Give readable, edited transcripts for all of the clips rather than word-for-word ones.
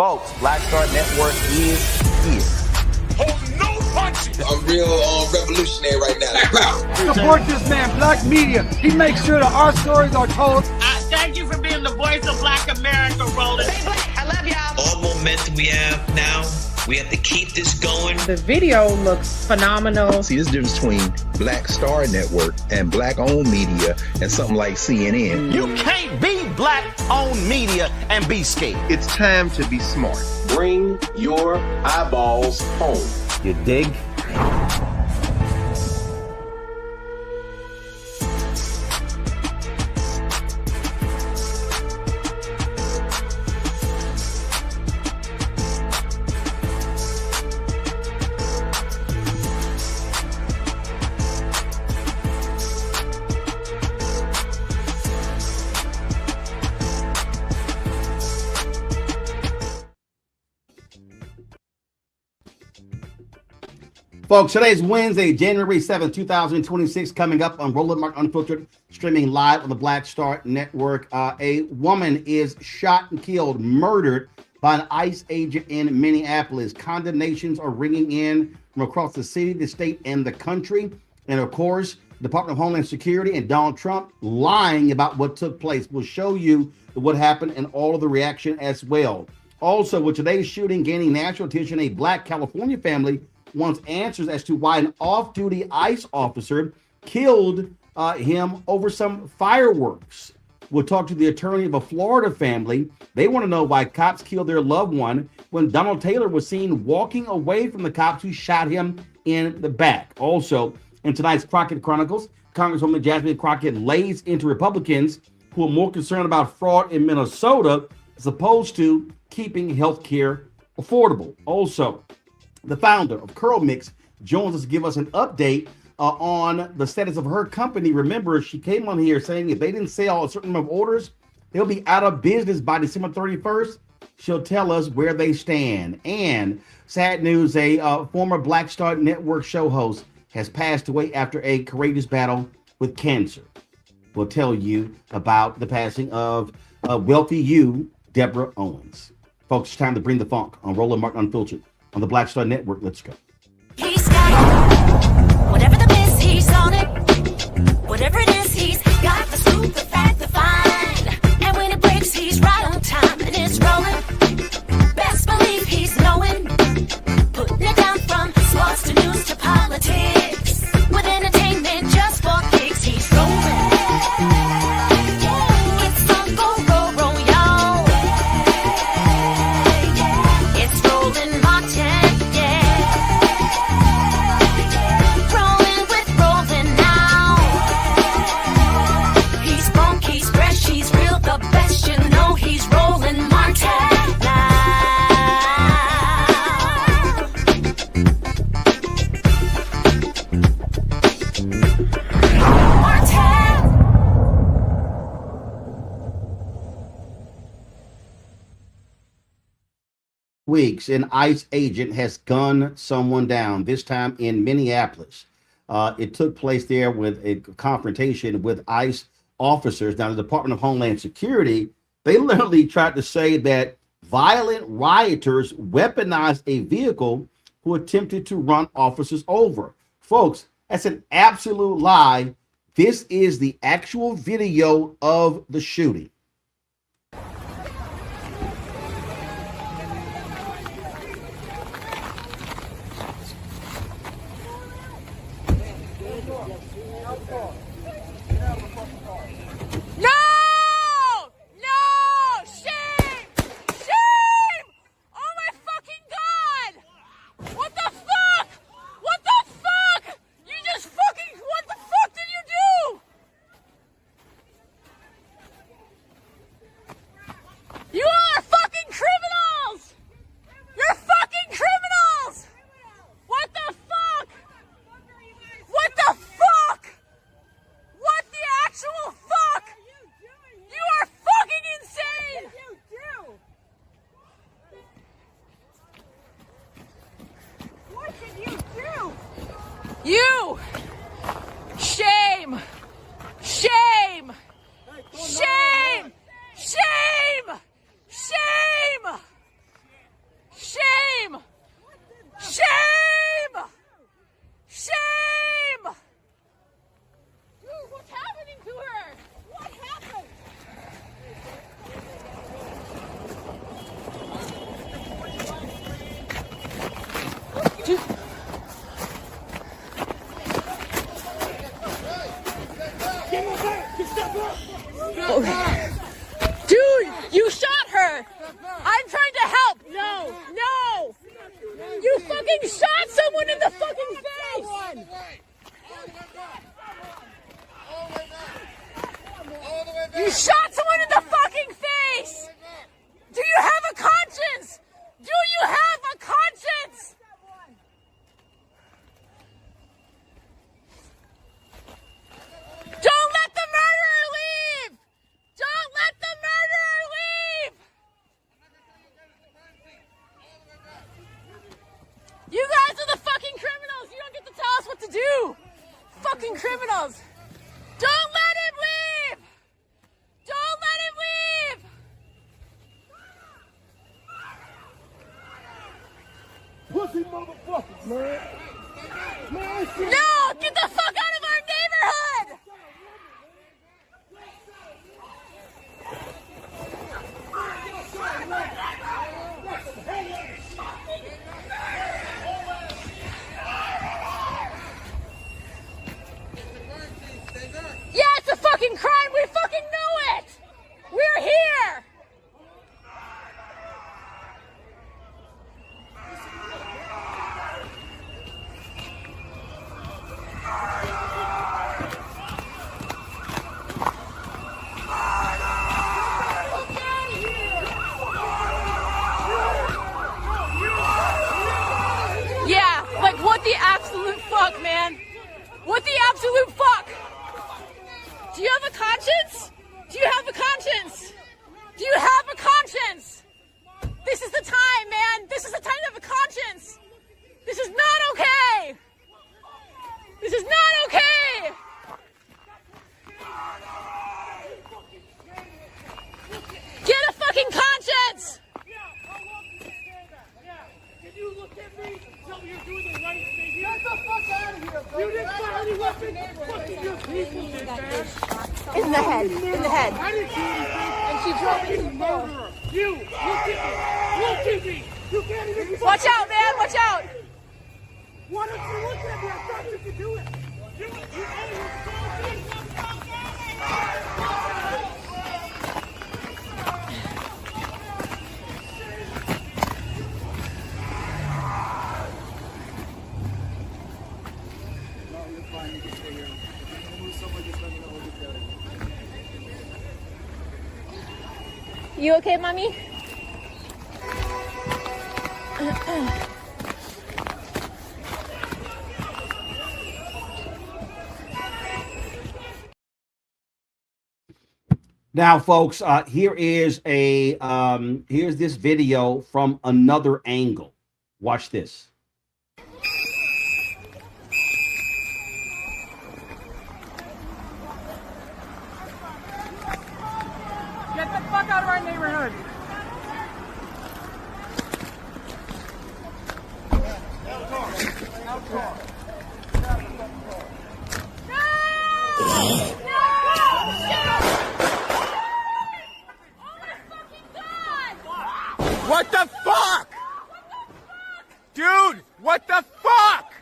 Folks, Black Star Network is here. Hold no punches. I'm real revolutionary right now. Support this man, Black Media. He makes sure that our stories are told. Thank you for being the voice of Black America, Roland. Stay black. I love y'all. All momentum we have now, we have to keep this going. The video looks phenomenal. See, there's a difference between Black Star Network and Black-owned media and something like CNN. You can't be Black-owned media and be scared. It's time to be smart. Bring your eyeballs home. You dig? Folks, today's Wednesday, January 7th, 2026, coming up on Roland Mark Unfiltered, streaming live on the Black Star Network. A woman is shot and killed, murdered by an ICE agent in Minneapolis. Condemnations are ringing in from across the city, the state, and the country. And of course, the Department of Homeland Security and Donald Trump lying about what took place. We'll show you what happened and all of the reaction as well. Also, with today's shooting gaining national attention, a Black California family wants answers as to why an off-duty ICE officer killed him over some fireworks. We'll talk to the attorney of a Florida family. They want to know why cops killed their loved one when Donald Taylor was seen walking away from the cops who shot him in the back. Also, in tonight's Crockett Chronicles, Congresswoman Jasmine Crockett lays into Republicans who are more concerned about fraud in Minnesota as opposed to keeping health care affordable. Also, the founder of CurlMix joins us to give us an update on the status of her company. Remember, she came on here saying if they didn't sell a certain number of orders, they'll be out of business by December 31st. She'll tell us where they stand. And sad news, a former Black Star Network show host has passed away after a courageous battle with cancer. We'll tell you about the passing of wealthy you, Deborah Owens. Folks, it's time to bring the funk on Roland Mark Unfiltered on the Black Star Network. Let's go. He's got whatever the miss, he's on it. Whatever it is, he's got the scoop, the fact, the find. And when it breaks, he's right on time and it's rolling. Best believe he's knowing. Putting it down from sports to news to politics. With entertainment just for kicks, he's rolling. It's gonna go, y'all. It's rolling Martin, yeah. Rolling with rolling now. He's funk, he's fresh, he's real, the best, you know he's rolling Martin now. Weeks, an ICE agent has gunned someone down, this time in Minneapolis. It took place there with a confrontation with ICE officers. Now, the Department of Homeland Security, they literally tried to say that violent rioters weaponized a vehicle who attempted to run officers over. Folks, that's an absolute lie. This is the actual video of the shooting. Dude, you shot her. I'm trying to help. No, no. You fucking shot someone in the fucking face. You shot someone in the fucking face. Do you have a conscience? Do you have a conscience? Don't let the murderer leave! Don't let the murderer leave! You guys are the fucking criminals! You don't get to tell us what to do! Fucking criminals! Don't let him leave! Don't let him leave! Pussy motherfuckers, man. No! Get the fuck out of our neighborhood! Yeah, it's a fucking crime! We fucking know it! We're here! Yeah, like what the absolute fuck, man? What the absolute fuck? Do you have a conscience? Do you have a conscience? Do you have a conscience? This is the time, man. This is the time to have a conscience. This is not okay. This is not okay. Get a fucking conscience. Can you look at me and tell me you're doing the right thing? Get the fuck out of here, bro. You didn't fire any weapons. Fucking your people did, man. In the head. In the head. I didn't do anything. And she drove me to the floor. Murderer. You, look at me. Look at me. You can't even. Watch out, man. Watch out. Why don't you look at me? I thought you could do it. You You okay, mommy? Now, folks, here's this video from another angle. Watch this. get the fuck out of our neighborhood. What the fuck? Dude, what the fuck?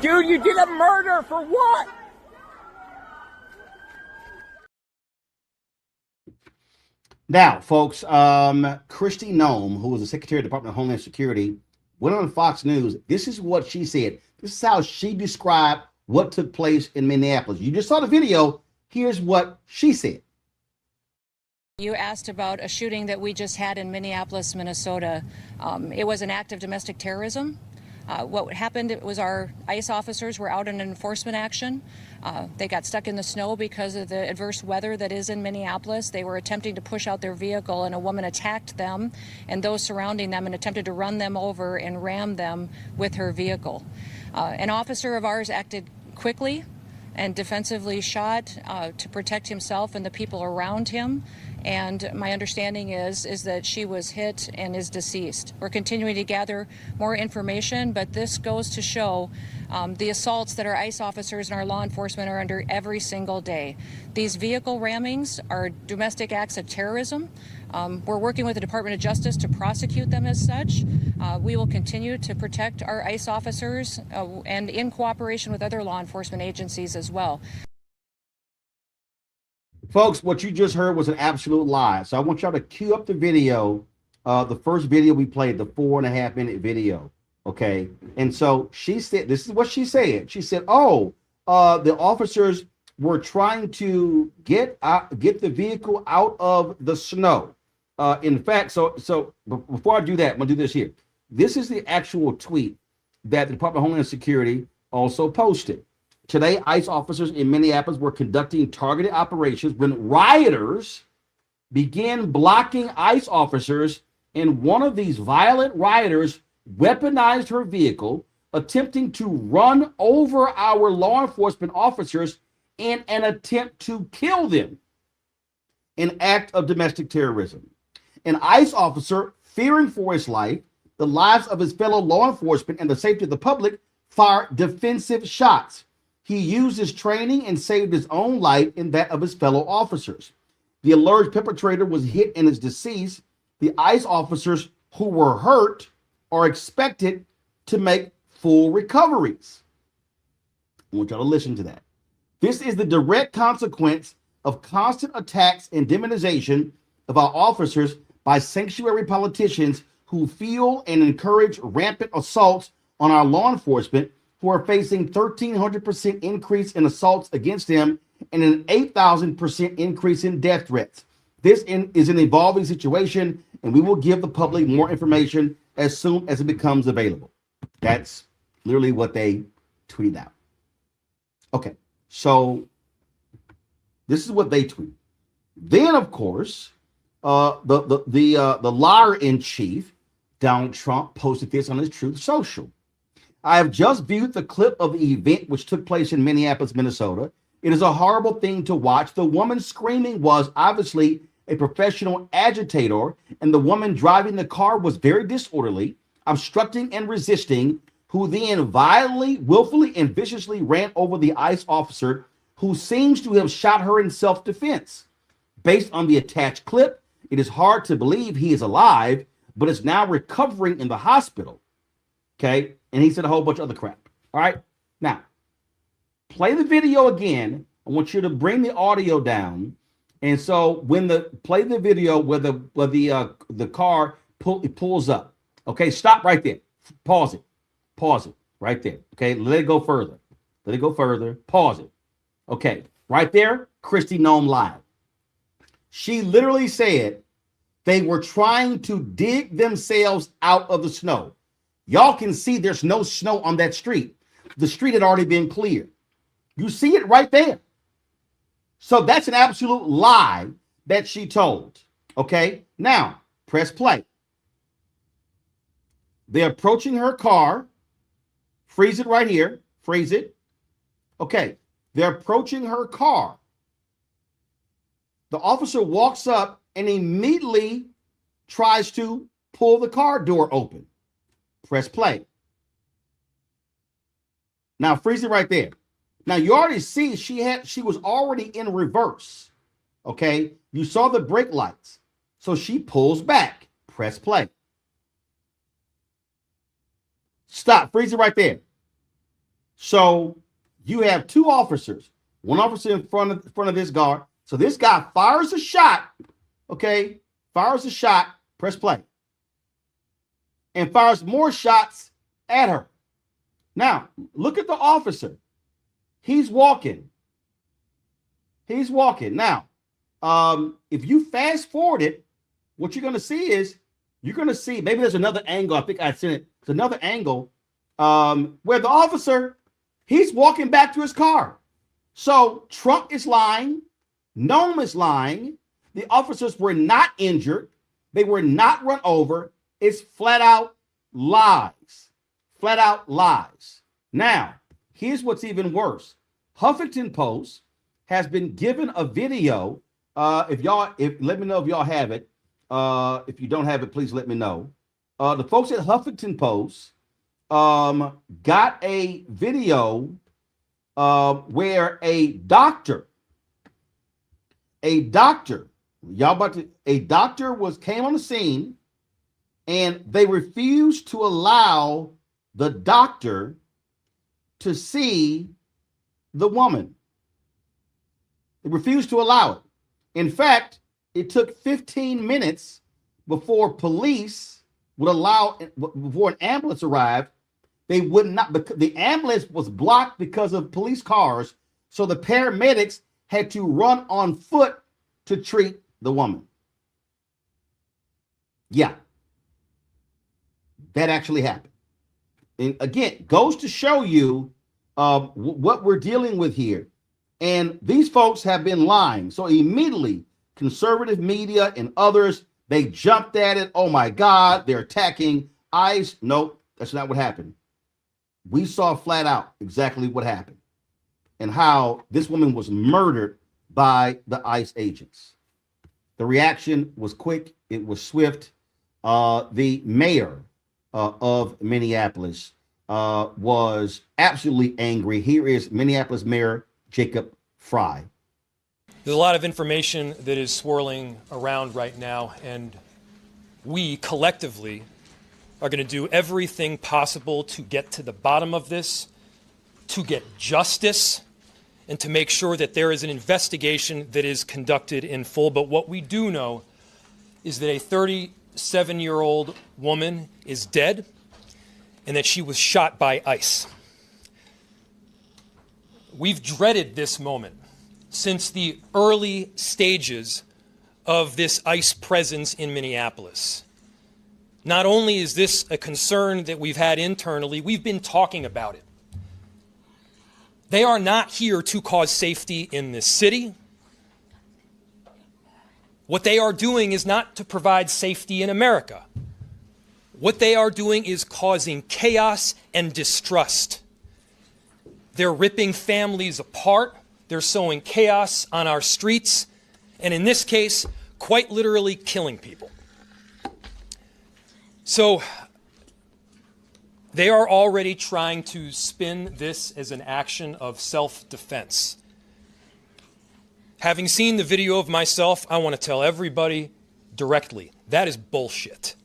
Dude, you did a murder for what? Now, folks, Kristi Noem, who was the Secretary of the Department of Homeland Security, went on Fox News. This is what she said. This is how she described what took place in Minneapolis. You just saw the video. Here's what she said. You asked about a shooting that we just had in Minneapolis, Minnesota. It was an act of domestic terrorism. What happened was our ICE officers were out in an enforcement action. They got stuck in the snow because of the adverse weather that is in Minneapolis. They were attempting to push out their vehicle, and a woman attacked them and those surrounding them and attempted to run them over and ram them with her vehicle. An officer of ours acted quickly and defensively shot to protect himself and the people around him. And my understanding is that she was hit and is deceased. We're continuing to gather more information, but this goes to show the assaults that our ICE officers and our law enforcement are under every single day. These vehicle rammings are domestic acts of terrorism. We're working with the Department of Justice to prosecute them as such. We will continue to protect our ICE officers and in cooperation with other law enforcement agencies as well. Folks, what you just heard was an absolute lie. So I want y'all to cue up the video, the first video we played, the 4.5-minute video. Okay. And so she said, this is what she said. She said, oh, the officers were trying to get the vehicle out of the snow. In fact, so before I do that, I'm gonna do this here. This is the actual tweet that the Department of Homeland Security also posted. Today, ICE officers in Minneapolis were conducting targeted operations when rioters began blocking ICE officers, and one of these violent rioters weaponized her vehicle, attempting to run over our law enforcement officers in an attempt to kill them. An act of domestic terrorism. An ICE officer, fearing for his life, the lives of his fellow law enforcement, and the safety of the public, fired defensive shots. He used his training and saved his own life and that of his fellow officers. The alleged perpetrator was hit and is deceased. The ICE officers who were hurt are expected to make full recoveries. I want y'all to listen to that. This is the direct consequence of constant attacks and demonization of our officers by sanctuary politicians who fuel and encourage rampant assaults on our law enforcement, who are facing 1,300% increase in assaults against them and an 8,000% increase in death threats. This is an evolving situation, and we will give the public more information as soon as it becomes available. That's literally what they tweeted out. Okay, so this is what they tweet. Then, of course, the liar in chief, Donald Trump, posted this on his Truth Social. I have just viewed the clip of the event which took place in Minneapolis, Minnesota. It is a horrible thing to watch. The woman screaming was obviously a professional agitator, and the woman driving the car was very disorderly, obstructing and resisting, who then violently, willfully, and viciously ran over the ICE officer, who seems to have shot her in self-defense. Based on the attached clip, it is hard to believe he is alive, but is now recovering in the hospital. Okay, and he said a whole bunch of other crap. All right, now play the video again. I want you to bring the audio down, and so when play the video where the car pulls up. Okay, stop right there. Pause it right there. Okay, let it go further. Pause it. Okay, right there, Kristi Noem live. She literally said they were trying to dig themselves out of the snow. Y'all can see there's no snow on that street. The street had already been cleared. You see it right there. So that's an absolute lie that she told. Okay, now press play. They're approaching her car. Freeze it right here. Freeze it. Okay, they're approaching her car. The officer walks up and immediately tries to pull the car door open. Press play. Now freeze it right there. Now you already see she was already in reverse. Okay, you saw the brake lights. So she pulls back. Press play. Stop. Freeze it right there. So you have two officers. One officer in front of this guard. So this guy fires a shot. Okay, fires a shot. Press play. And fires more shots at her. Now, look at the officer. He's walking. Now, if you fast forward it, what you're going to see is, maybe there's another angle. I think I sent it. It's another angle where the officer, he's walking back to his car. So Trump is lying. Noem is lying. The officers were not injured. They were not run over. It's flat out lies. Flat out lies. Now, here's what's even worse. Huffington Post has been given a video. Let me know if y'all have it. If you don't have it, please let me know. The folks at Huffington Post got a video where a doctor, A doctor came on the scene, and they refused to allow the doctor to see the woman. They refused to allow it. In fact, it took 15 minutes before police would allow, before an ambulance arrived. They would not, because the ambulance was blocked because of police cars. So the paramedics had to run on foot to treat the woman. Yeah. That actually happened. And again, goes to show you what we're dealing with here. And these folks have been lying. So immediately, conservative media and others, they jumped at it. Oh my God, they're attacking ICE. Nope, that's not what happened. We saw flat out exactly what happened and how this woman was murdered by the ICE agents. The reaction was quick. It was swift. The mayor of Minneapolis was absolutely angry. Here is Minneapolis Mayor Jacob Frey. There's a lot of information that is swirling around right now, and we collectively are going to do everything possible to get to the bottom of this, to get justice, and to make sure that there is an investigation that is conducted in full. But what we do know is that a 37-year-old woman is dead and that she was shot by ICE. We've dreaded this moment since the early stages of this ICE presence in Minneapolis. Not only is this a concern that we've had internally, we've been talking about it. They are not here to cause safety in this city. What they are doing is not to provide safety in America. What they are doing is causing chaos and distrust. They're ripping families apart. They're sowing chaos on our streets. And in this case, quite literally killing people. So they are already trying to spin this as an action of self-defense. Having seen the video of myself, I want to tell everybody directly, that is bullshit.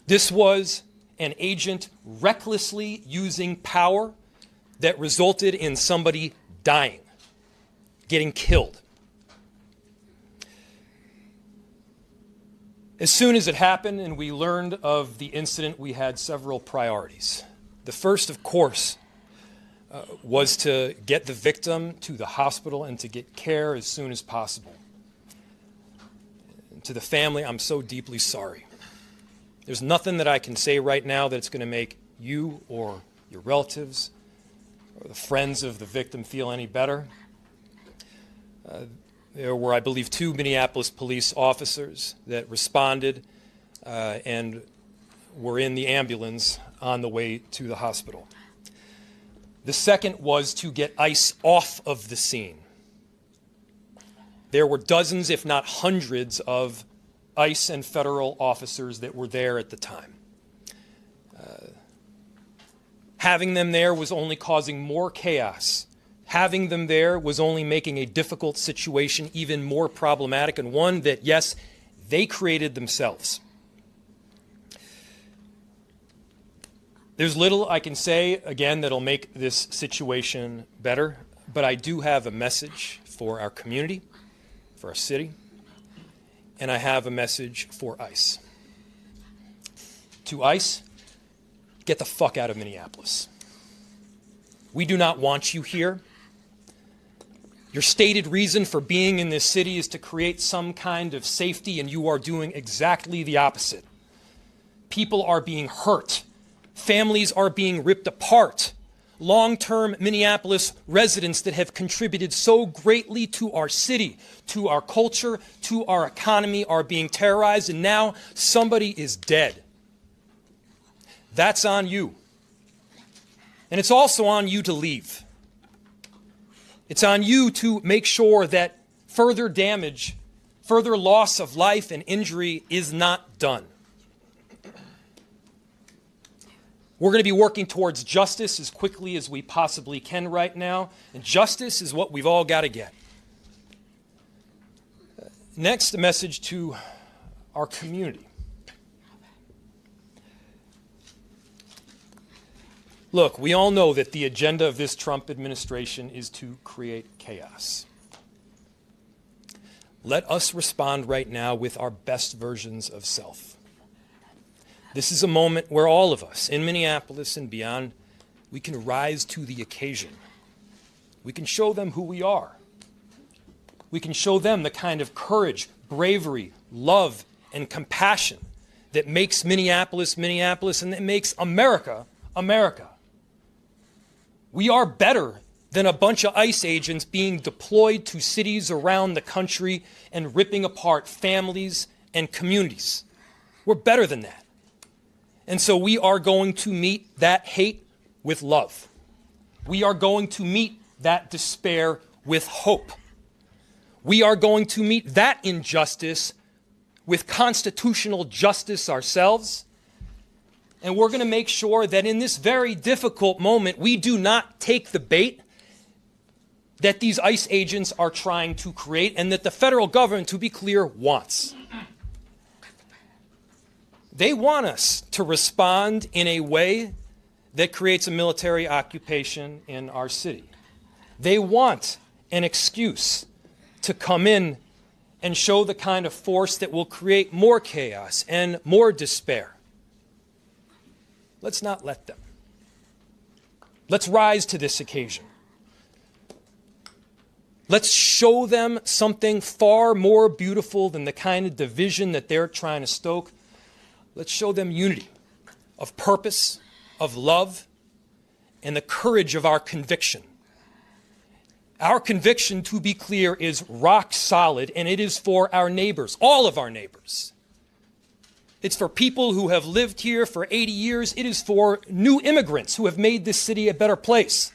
This was an agent recklessly using power that resulted in somebody dying, getting killed. As soon as it happened and we learned of the incident, we had several priorities. The first, of course, was to get the victim to the hospital and to get care as soon as possible. To the family, I'm so deeply sorry. There's nothing that I can say right now that's going to make you or your relatives or the friends of the victim feel any better. There were, I believe, 2 Minneapolis police officers that responded and were in the ambulance on the way to the hospital. The second was to get ICE off of the scene. There were dozens, if not hundreds, of ICE and federal officers that were there at the time. Having them there was only causing more chaos. Having them there was only making a difficult situation even more problematic, and one that, yes, they created themselves. There's little I can say, again, that'll make this situation better, but I do have a message for our community, for our city, and I have a message for ICE. To ICE, get the fuck out of Minneapolis. We do not want you here. Your stated reason for being in this city is to create some kind of safety, and you are doing exactly the opposite. People are being hurt. Families are being ripped apart. Long-term Minneapolis residents that have contributed so greatly to our city, to our culture, to our economy are being terrorized, and now somebody is dead. That's on you. And it's also on you to leave. It's on you to make sure that further damage, further loss of life and injury is not done. We're going to be working towards justice as quickly as we possibly can right now, and justice is what we've all got to get. Next, a message to our community. Look, we all know that the agenda of this Trump administration is to create chaos. Let us respond right now with our best versions of self. This is a moment where all of us in Minneapolis and beyond, we can rise to the occasion. We can show them who we are. We can show them the kind of courage, bravery, love, and compassion that makes Minneapolis, Minneapolis, and that makes America, America. We are better than a bunch of ICE agents being deployed to cities around the country and ripping apart families and communities. We're better than that. And so we are going to meet that hate with love. We are going to meet that despair with hope. We are going to meet that injustice with constitutional justice ourselves. And we're going to make sure that in this very difficult moment, we do not take the bait that these ICE agents are trying to create and that the federal government, to be clear, wants. They want us to respond in a way that creates a military occupation in our city. They want an excuse to come in and show the kind of force that will create more chaos and more despair. Let's not let them. Let's rise to this occasion. Let's show them something far more beautiful than the kind of division that they're trying to stoke. Let's show them unity of purpose, of love, and the courage of our conviction. Our conviction, to be clear, is rock solid, and it is for our neighbors, all of our neighbors. It's for people who have lived here for 80 years. It is for new immigrants who have made this city a better place.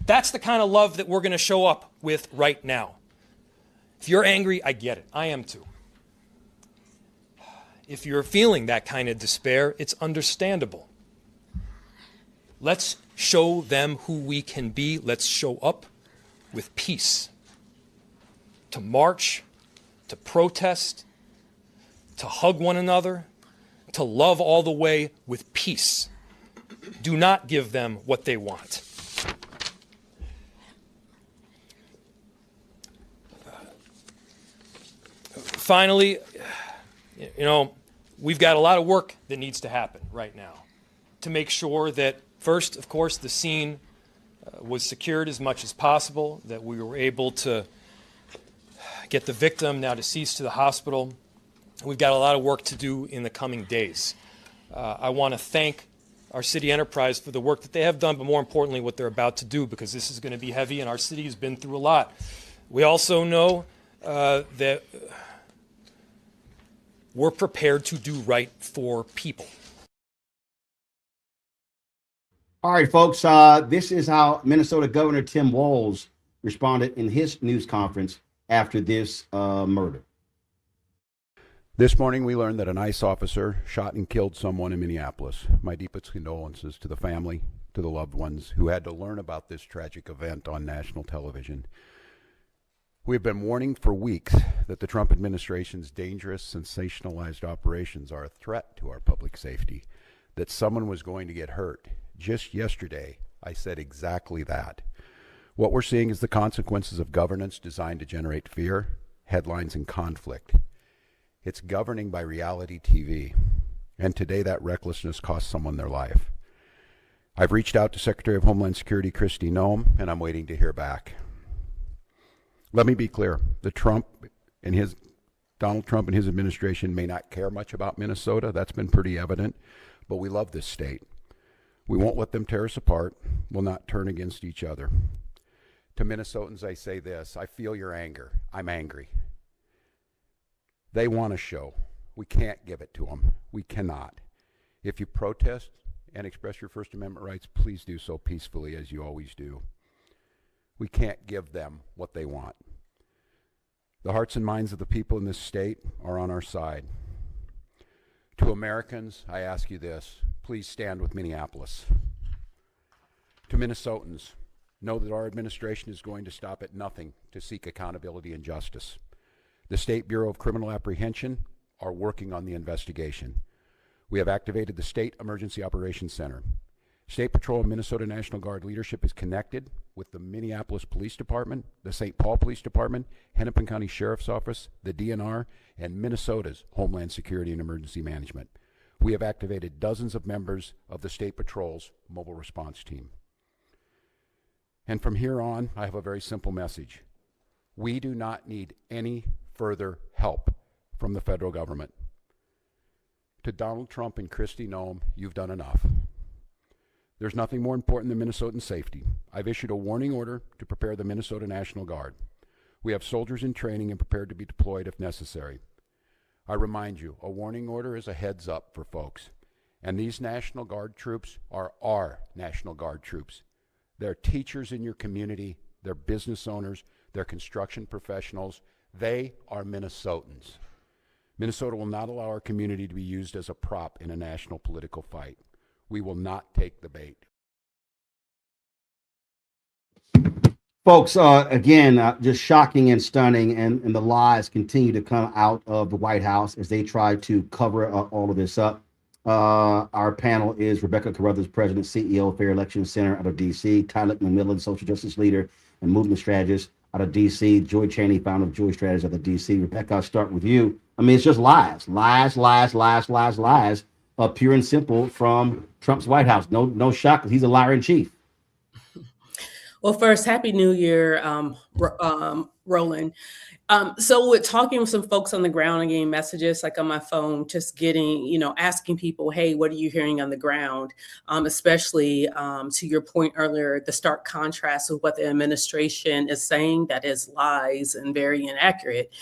That's the kind of love that we're going to show up with right now. If you're angry, I get it. I am too. If you're feeling that kind of despair, it's understandable. Let's show them who we can be. Let's show up with peace. To march, to protest, to hug one another, to love all the way with peace. Do not give them what they want. Finally, we've got a lot of work that needs to happen right now to make sure that, first, of course, the scene was secured as much as possible, that we were able to get the victim, now deceased, to the hospital. We've got a lot of work to do in the coming days. I want to thank our city enterprise for the work that they have done, but more importantly, what they're about to do, because this is going to be heavy and our city has been through a lot. We also know that we're prepared to do right for people. All right, folks, this is how Minnesota Governor Tim Walz responded in his news conference after this murder. This morning, we learned that an ICE officer shot and killed someone in Minneapolis. My deepest condolences to the family, to the loved ones who had to learn about this tragic event on national television. We have been warning for weeks that the Trump administration's dangerous, sensationalized operations are a threat to our public safety, that someone was going to get hurt. Just yesterday, I said exactly that. What we're seeing is the consequences of governance designed to generate fear, headlines, and conflict. It's governing by reality TV, and today that recklessness cost someone their life. I've reached out to Secretary of Homeland Security Kristi Noem, and I'm waiting to hear back. Let me be clear, Donald Trump and his administration may not care much about Minnesota. That's been pretty evident, but we love this state. We won't let them tear us apart. We'll not turn against each other. To Minnesotans, I say this: I feel your anger. I'm angry. They want a show. We can't give it to them. We cannot. If you protest and express your First Amendment rights, please do so peacefully, as you always do. We can't give them what they want. The hearts and minds of the people in this state are on our side. To Americans, I ask you this: please stand with Minneapolis. To Minnesotans, know that our administration is going to stop at nothing to seek accountability and justice. The State Bureau of Criminal Apprehension are working on the investigation. We have activated the State Emergency Operations Center. State Patrol and Minnesota National Guard leadership is connected with the Minneapolis Police Department, the St. Paul Police Department, Hennepin County Sheriff's Office, the DNR, and Minnesota's Homeland Security and Emergency Management. We have activated dozens of members of the State Patrol's mobile response team. And from here on, I have a very simple message. We do not need any further help from the federal government. To Donald Trump and Kristi Noem, you've done enough. There's nothing more important than Minnesotan safety. I've issued a warning order to prepare the Minnesota National Guard. We have soldiers in training and prepared to be deployed if necessary. I remind you, a warning order is a heads up for folks. And these National Guard troops are our National Guard troops. They're teachers in your community, they're business owners, they're construction professionals. They are Minnesotans. Minnesota will not allow our community to be used as a prop in a national political fight. We will not take the bait. Folks, again, just shocking and stunning, and the lies continue to come out of the White House as they try to cover all of this up. Our panel is Rebecca Carruthers, President, CEO of Fair Election Center out of D.C., Tyler McMillan, Social Justice Leader and Movement Strategist out of D.C., Joy Chaney, founder of Joy Strategies out of D.C. Rebecca, I'll start with you. I mean, it's just lies, pure and simple from Trump's White House. No shock, because he's a liar in chief. Well, first, Happy New Year, Roland. So with talking with some folks on the ground and getting messages like on my phone, just getting, asking people, hey, what are you hearing on the ground? Especially to your point earlier, the stark contrast with what the administration is saying that is lies and very inaccurate.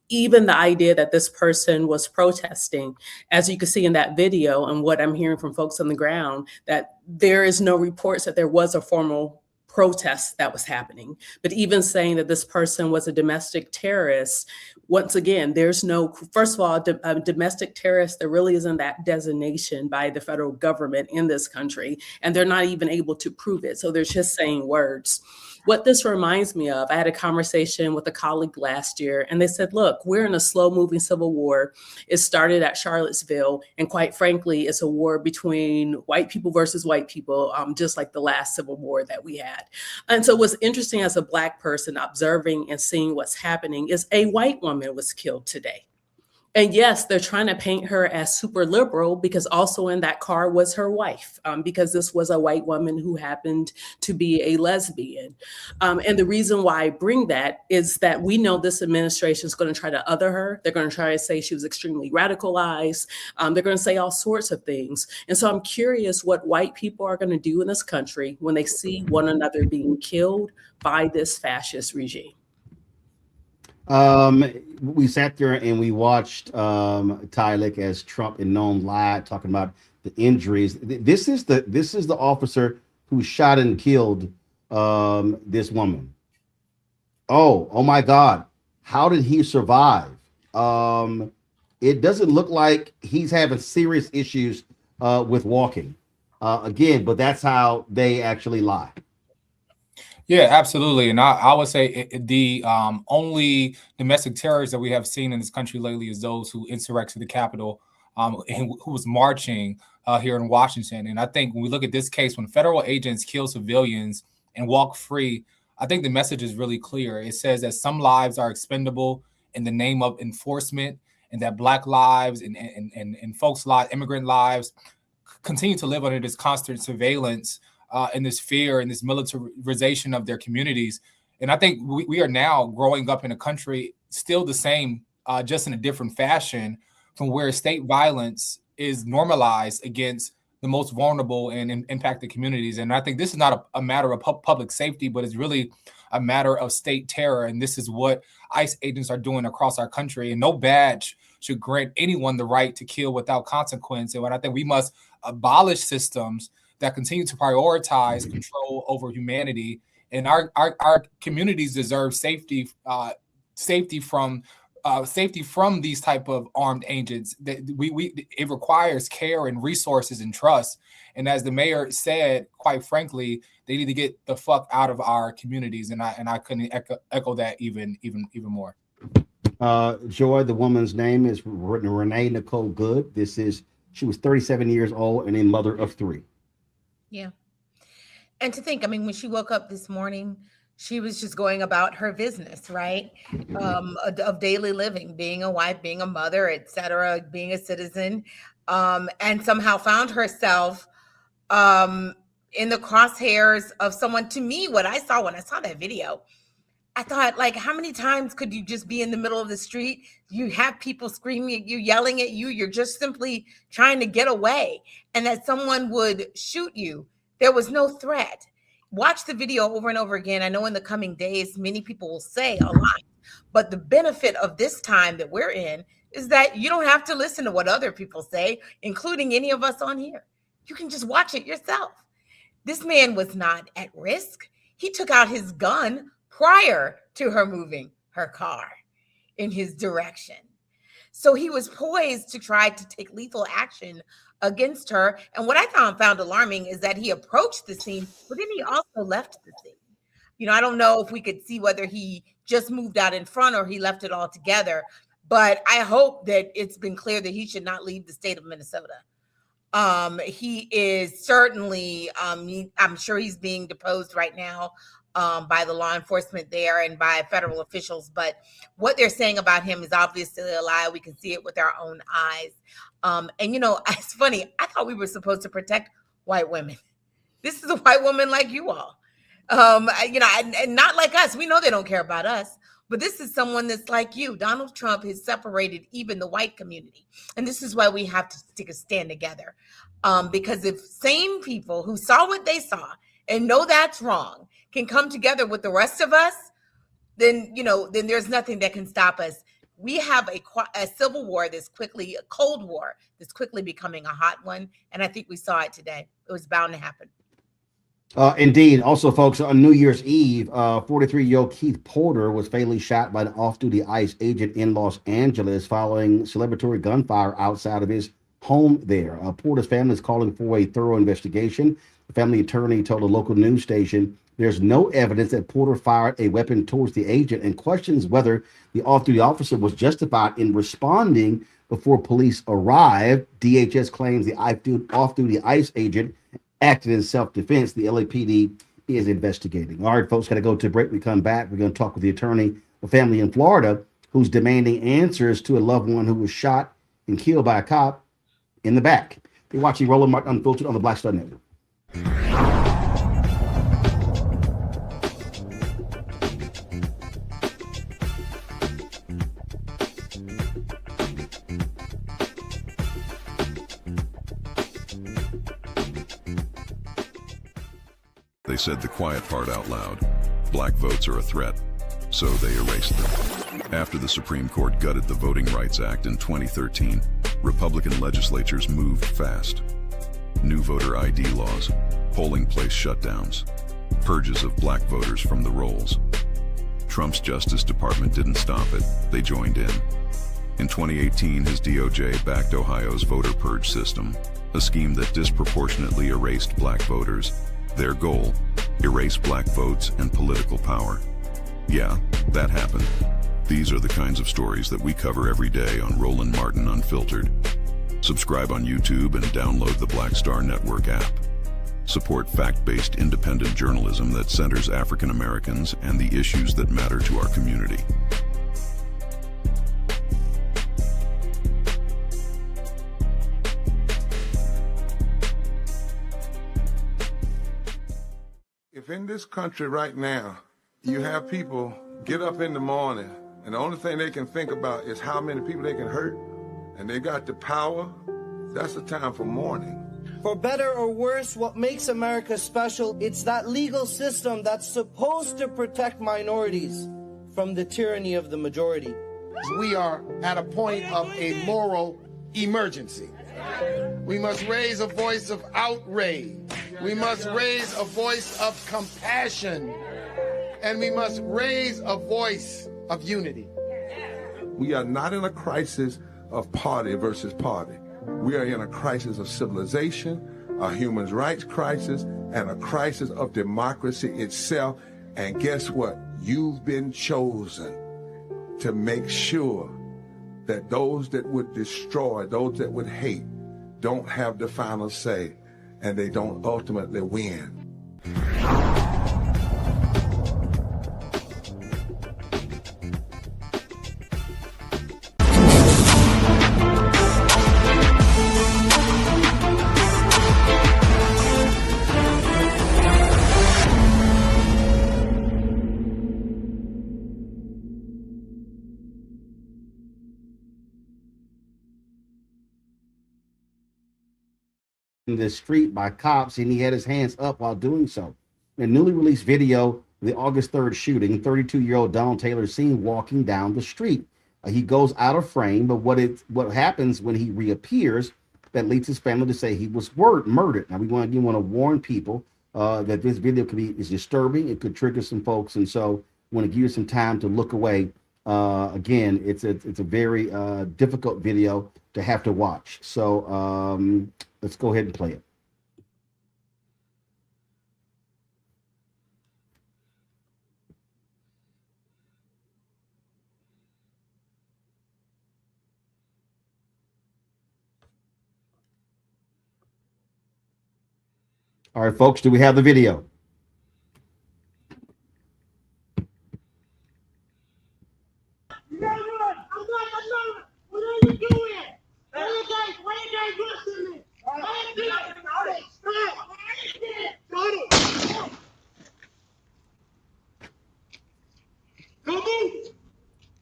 Even the idea that this person was protesting, as you can see in that video and what I'm hearing from folks on the ground, that there is no reports that there was a formal protest that was happening. But even saying that this person was a domestic terrorist, once again, there's no, first of all, a domestic terrorist, there really isn't that designation by the federal government in this country, and they're not even able to prove it. So they're just saying words. What this reminds me of, I had a conversation with a colleague last year, and they said, look, we're in a slow-moving civil war. It started at Charlottesville, and quite frankly, it's a war between white people versus white people, just like the last civil war that we had. And so what's interesting as a Black person observing and seeing what's happening is a white woman was killed today. And yes, they're trying to paint her as super liberal because also in that car was her wife, because this was a white woman who happened to be a lesbian. And the reason why I bring that is that we know this administration is going to try to other her. They're going to try to say she was extremely radicalized. They're going to say all sorts of things. And so I'm curious what white people are going to do in this country when they see one another being killed by this fascist regime. We sat there and we watched Tyler as Trump and Noem lied, talking about the injuries. This is the officer who shot and killed this woman. Oh my God, how did he survive? It doesn't look like he's having serious issues with walking. Again, but that's how they actually lie. Yeah, absolutely. And I would say the only domestic terrorists that we have seen in this country lately is those who insurrected the Capitol and who was marching here in Washington. And I think when we look at this case, when federal agents kill civilians and walk free, I think the message is really clear. It says that some lives are expendable in the name of enforcement, and that Black lives and folks' lives, immigrant lives, continue to live under this constant surveillance and this fear and this militarization of their communities. And I think we are now growing up in a country still the same, just in a different fashion, from where state violence is normalized against the most vulnerable and impacted communities. And I think this is not a matter of public safety, but it's really a matter of state terror. And this is what ICE agents are doing across our country. And no badge should grant anyone the right to kill without consequence. And I think we must abolish systems that continue to prioritize control over humanity. And our communities deserve safety from these type of armed agents. It requires care and resources and trust. And as the mayor said, quite frankly, they need to get the fuck out of our communities. And I couldn't echo that even more. Joy, the woman's name is Renee Nicole Good. She was 37 years old and a mother of 3. Yeah. And to think, I mean, when she woke up this morning, she was just going about her business, right? Of daily living, being a wife, being a mother, etc., being a citizen, and somehow found herself in the crosshairs of someone. To me, what I saw when I saw that video, I thought, like, how many times could you just be in the middle of the street? You have people screaming at you, yelling at you. You're just simply trying to get away, and that someone would shoot you. There was no threat. Watch the video over and over again. I know in the coming days, many people will say a lot, but the benefit of this time that we're in is that you don't have to listen to what other people say, including any of us on here. You can just watch it yourself. This man was not at risk. He took out his gun prior to her moving her car in his direction. So he was poised to try to take lethal action against her. And what I found alarming is that he approached the scene, but then he also left the scene. You know, I don't know if we could see whether he just moved out in front or he left it all together, but I hope that it's been clear that he should not leave the state of Minnesota. He is certainly, I'm sure he's being deposed right now by the law enforcement there and by federal officials. But what they're saying about him is obviously a lie. We can see it with our own eyes. And, you know, it's funny. I thought we were supposed to protect white women. This is a white woman like you all, you know, and not like us. We know they don't care about us. But this is someone that's like you. Donald Trump has separated even the white community. And this is why we have to take a stand together. Because if sane people who saw what they saw and know that's wrong can come together with the rest of us, then, you know, then there's nothing that can stop us. We have a civil war that's quickly, a cold war that's quickly becoming a hot one. And I think we saw it today. It was bound to happen. Indeed. Also, folks, on New Year's Eve, 43-year-old Keith Porter was fatally shot by an off-duty ICE agent in Los Angeles following celebratory gunfire outside of his home there. Porter's family is calling for a thorough investigation. The family attorney told a local news station there's no evidence that Porter fired a weapon towards the agent and questions whether the off-duty officer was justified in responding before police arrived. DHS claims the off-duty ICE agent acted in self-defense. The LAPD is investigating. All right, folks, got to go to a break. We come back. We're going to talk with the attorney, a family in Florida who's demanding answers to a loved one who was shot and killed by a cop in the back. You're watching Roland Martin Unfiltered on the Black Star Network. They said the quiet part out loud. Black votes are a threat, so they erased them. After the Supreme Court gutted the Voting Rights Act in 2013, Republican legislatures moved fast. New voter ID laws, polling place shutdowns, purges of black voters from the rolls. Trump's Justice Department didn't stop it, they joined in. In 2018, his DOJ backed Ohio's voter purge system, a scheme that disproportionately erased black voters. Their goal, erase black votes and political power. Yeah, that happened. These are the kinds of stories that we cover every day on Roland Martin Unfiltered. Subscribe on YouTube and download the Black Star Network app. Support fact-based independent journalism that centers African Americans and the issues that matter to our community. If in this country right now, you have people get up in the morning and the only thing they can think about is how many people they can hurt, and they got the power, that's the time for mourning. For better or worse, what makes America special, it's that legal system that's supposed to protect minorities from the tyranny of the majority. We are at a point of a moral emergency. We must raise a voice of outrage. We must raise a voice of compassion. And we must raise a voice of unity. We are not in a crisis of party versus party. We are in a crisis of civilization, a human rights crisis, and a crisis of democracy itself. And guess what? You've been chosen to make sure that those that would destroy, those that would hate, don't have the final say, and they don't ultimately win. In the street by cops, and he had his hands up while doing so. In a newly released video of the August 3rd shooting, 32-year-old Donald Taylor is seen walking down the street. He goes out of frame, but what happens when he reappears that leads his family to say he was murdered. Now we want to warn people that this video is disturbing. It could trigger some folks, and so we want to give you some time to look away. Again, it's a very difficult video to have to watch. So let's go ahead and play it. All right, folks, do we have the video? What are you doing? Why are you guys listening? Don't move!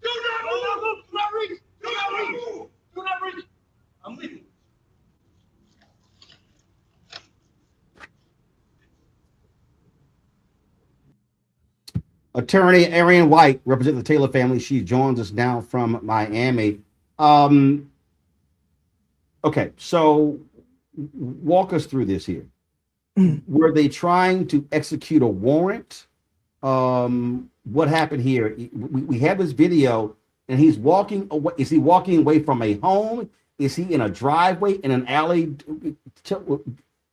Do not move! Do not reach! Do not reach! Do not reach! I'm leaving. Attorney Arian White represents the Taylor family. She joins us now from Miami. Okay, so walk us through this here. Were they trying to execute a warrant? What happened here? We have this video, and he's walking away. Is he walking away from a home? Is he in a driveway, in an alley?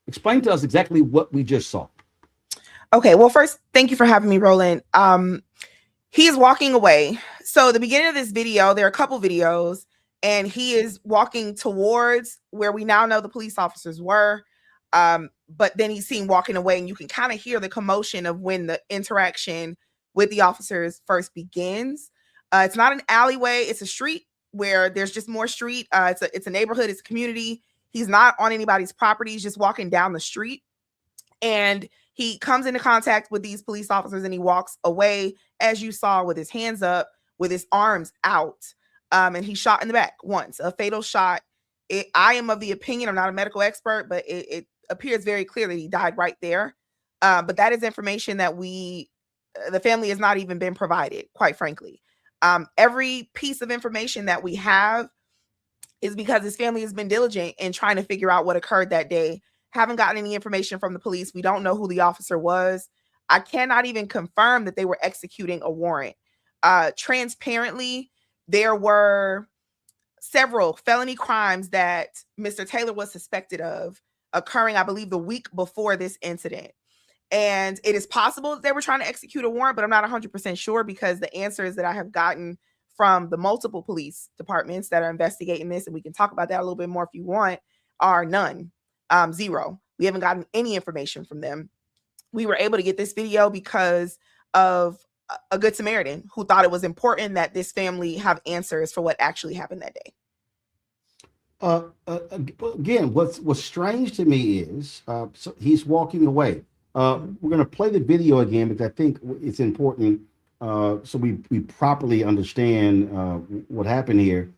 Explain to us exactly what we just saw. Okay, well, first, thank you for having me, Roland. He is walking away. So the beginning of this video, there are a couple videos, and he is walking towards where we now know the police officers were. But then he's seen walking away, and you can kind of hear the commotion of when the interaction with the officers first begins. It's not an alleyway. It's a street where there's just more street. It's a neighborhood. It's a community. He's not on anybody's property. He's just walking down the street. And he comes into contact with these police officers, and he walks away, as you saw, with his hands up, with his arms out. And he's shot in the back once, a fatal shot. I am of the opinion, I'm not a medical expert, but it appears very clear that he died right there. But that is information that the family has not even been provided, quite frankly. Every piece of information that we have is because his family has been diligent in trying to figure out what occurred that day. Haven't gotten any information from the police. We don't know who the officer was. I cannot even confirm that they were executing a warrant. Transparently, there were several felony crimes that Mr. Taylor was suspected of occurring, I believe, the week before this incident. And it is possible that they were trying to execute a warrant, but I'm not 100% sure, because the answers that I have gotten from the multiple police departments that are investigating this, and we can talk about that a little bit more if you want, are none. Zero. We haven't gotten any information from them. We were able to get this video because of a Good Samaritan who thought it was important that this family have answers for what actually happened that day. Again, what's strange to me is so he's walking away. We're going to play the video again because I think it's important so we properly understand what happened here.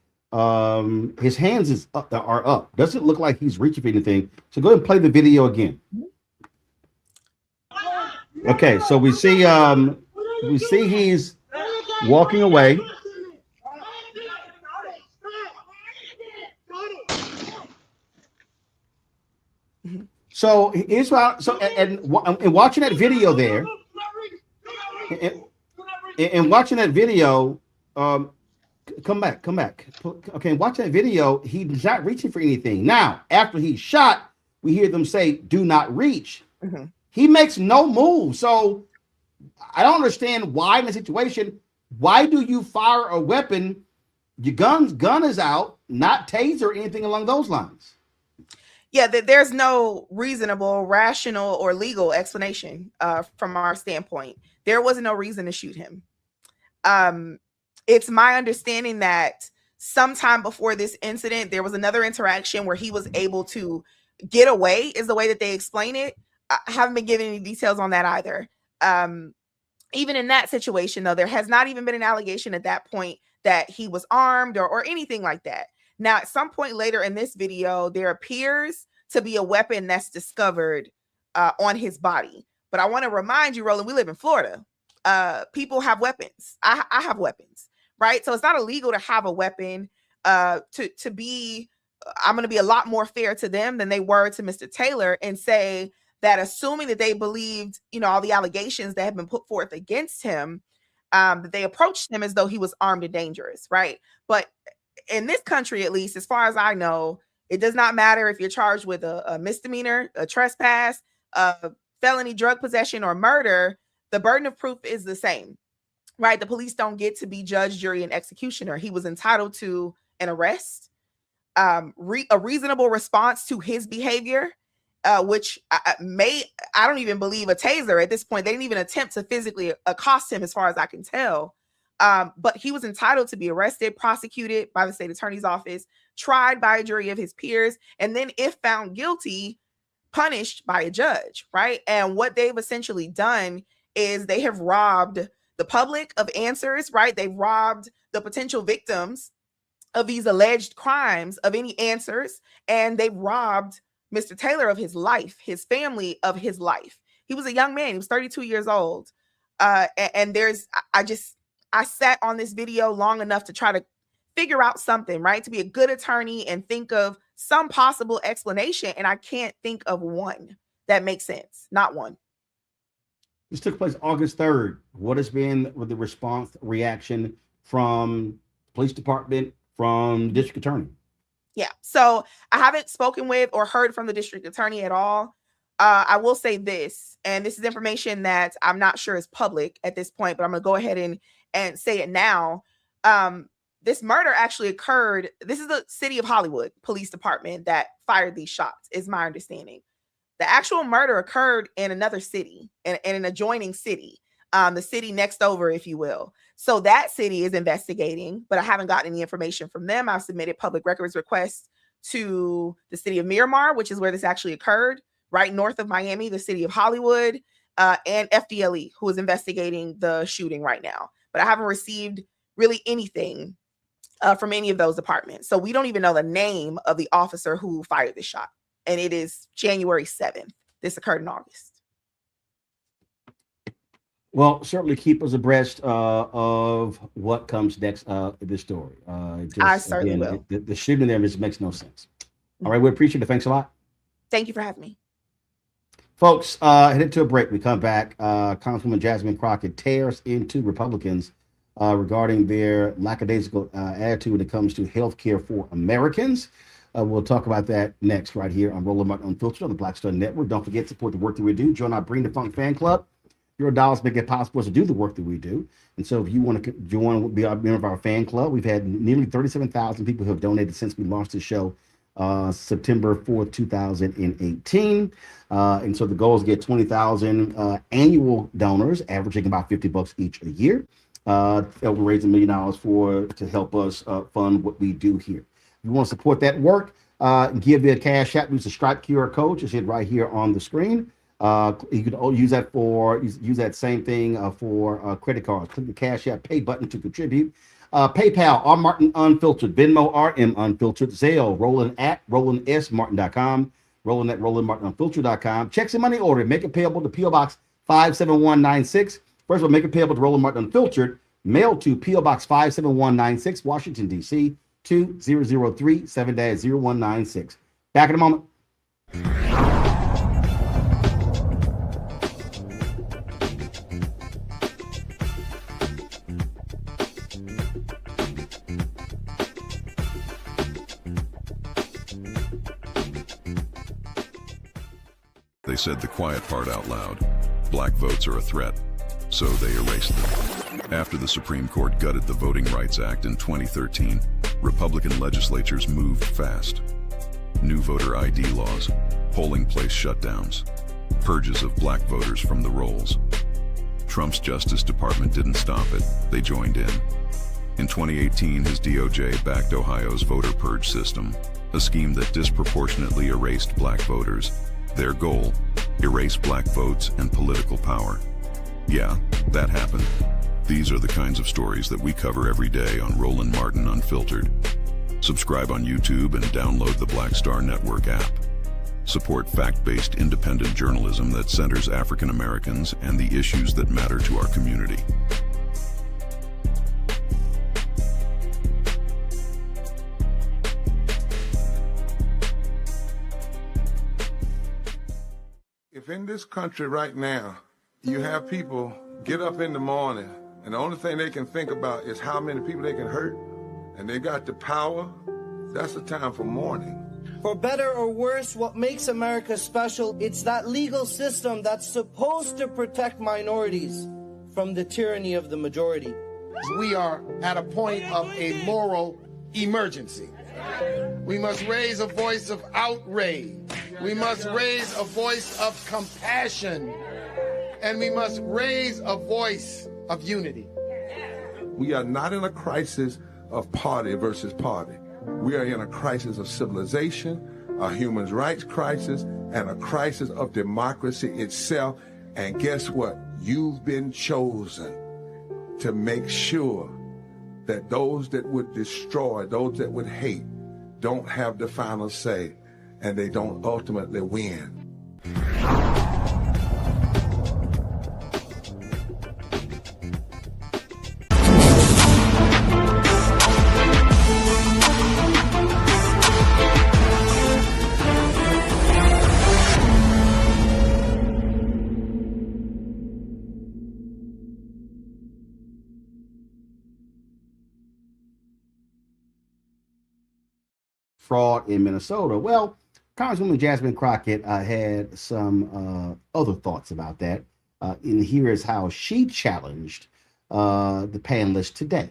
His hands are up. Doesn't look like he's reaching for anything. So go ahead and play the video again. Okay, so we see he's walking away. So here's what. So and watching that video there, and watching that video, come back. Okay, watch that video. He's not reaching for anything. Now, after he's shot, we hear them say, "Do not reach." He makes no move. So I don't understand why in the situation Why do you fire a weapon? Your gun is out, not taser or anything along those lines. Yeah, there's no reasonable, rational, or legal explanation from our standpoint. There was no reason to shoot him. It's my understanding that sometime before this incident, there was another interaction where he was able to get away, is the way that they explain it. I haven't been given any details on that either. Even in that situation, though, there has not even been an allegation at that point that he was armed or anything like that. Now, at some point later in this video, there appears to be a weapon that's discovered on his body. But I want to remind you, Roland, we live in Florida. People have weapons. I have weapons, right? So it's not illegal to have a weapon. I'm going to be a lot more fair to them than they were to Mr. Taylor and say that assuming that they believed, all the allegations that have been put forth against him, that they approached him as though he was armed and dangerous, right? But in this country, at least, as far as I know, it does not matter if you're charged with a misdemeanor, a trespass, a felony drug possession, or murder. The burden of proof is the same, right? The police don't get to be judge, jury, and executioner. He was entitled to an arrest, a reasonable response to his behavior, which I don't even believe a taser at this point. They didn't even attempt to physically accost him, as far as I can tell. But he was entitled to be arrested, prosecuted by the state attorney's office, tried by a jury of his peers, and then, if found guilty, punished by a judge, right? And what they've essentially done is they have robbed the public of answers, right? They've robbed the potential victims of these alleged crimes of any answers, and they've robbed Mr. Taylor of his life, his family of his life. He was a young man. He was 32 years old. And I sat on this video long enough to try to figure out something, right? To be a good attorney and think of some possible explanation. And I can't think of one that makes sense. Not one. This took place August 3rd. What has been the response, reaction from police department, from the district attorney? Yeah. So I haven't spoken with or heard from the district attorney at all. I will say this, and this is information that I'm not sure is public at this point, but I'm going to go ahead and say it now. This murder actually occurred. This is the City of Hollywood Police Department that fired these shots, is my understanding. The actual murder occurred in another city, in an adjoining city, the city next over, if you will. So that city is investigating, but I haven't gotten any information from them. I've submitted public records requests to the city of Miramar, which is where this actually occurred, right north of Miami, the city of Hollywood, and FDLE, who is investigating the shooting right now. But I haven't received really anything from any of those departments. So we don't even know the name of the officer who fired the shot. And it is January 7th. This occurred in August. Well, certainly keep us abreast of what comes next in this story. I certainly will. The shooting there just makes no sense. All right, we appreciate it. Thanks a lot. Thank you for having me. Folks, headed to a break. We come back. Congresswoman Jasmine Crockett tears into Republicans regarding their lackadaisical attitude when it comes to health care for Americans. We'll talk about that next right here on Roland Martin Unfiltered on the Black Star Network. Don't forget to support the work that we do. Join our Bring the Funk fan club. Your dollars make it possible to do the work that we do. And so if you want to join, be a member of our fan club, we've had nearly 37,000 people who have donated since we launched the show September 4th, 2018. And so the goal is to get 20,000 annual donors, averaging about $50 each a year. We're raising $1 million to help us fund what we do here. If you want to support that work, give me a cash app, use the Stripe QR code, just hit right here on the screen. You can use that use that same thing for credit cards. Click the Cash App Pay button to contribute. PayPal, R Martin Unfiltered, Venmo, RM Unfiltered, Zelle, Roland at RolandSMartin.com, Roland at RolandMartinUnfiltered.com. Checks and money order, make it payable to P.O. Box 57196. First of all, make it payable to Roland Martin Unfiltered, mail to P.O. Box 57196, Washington, D.C. 2003 7-0196. Back in a moment. They said the quiet part out loud. Black votes are a threat. so they erased them. After the Supreme Court gutted the Voting Rights Act in 2013, Republican legislatures moved fast. New voter ID laws, polling place shutdowns, purges of black voters from the rolls. Trump's Justice Department didn't stop it, they joined in. In 2018, his DOJ backed Ohio's voter purge system, a scheme that disproportionately erased black voters. Their goal, erase black votes and political power. Yeah, that happened. These are the kinds of stories that we cover every day on Roland Martin Unfiltered. Subscribe on YouTube and download the Black Star Network app. Support fact-based independent journalism that centers African Americans and the issues that matter to our community. If in this country right now, you have people get up in the morning and the only thing they can think about is how many people they can hurt, and they got the power, that's the time for mourning. For better or worse, what makes America special, it's that legal system that's supposed to protect minorities from the tyranny of the majority. We are at a point of a moral emergency. We must raise a voice of outrage. We must raise a voice of compassion. And we must raise a voice of unity. We are not in a crisis of party versus party. We are in a crisis of civilization, a human rights crisis, and a crisis of democracy itself. And guess what? You've been chosen to make sure that those that would destroy, those that would hate, don't have the final say, and they don't ultimately win. Fraud in Minnesota. Well, Congresswoman Jasmine Crockett had some other thoughts about that. And here is how she challenged the panelists today.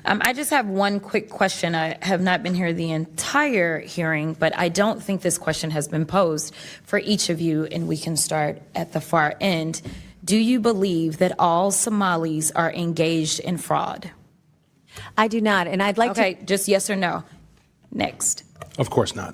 I just have one quick question. I have not been here the entire hearing, but I don't think this question has been posed for each of you, and we can start at the far end. Do you believe that all Somalis are engaged in fraud? I do not, and I'd like to... Okay, just yes or no. Next. Of course not.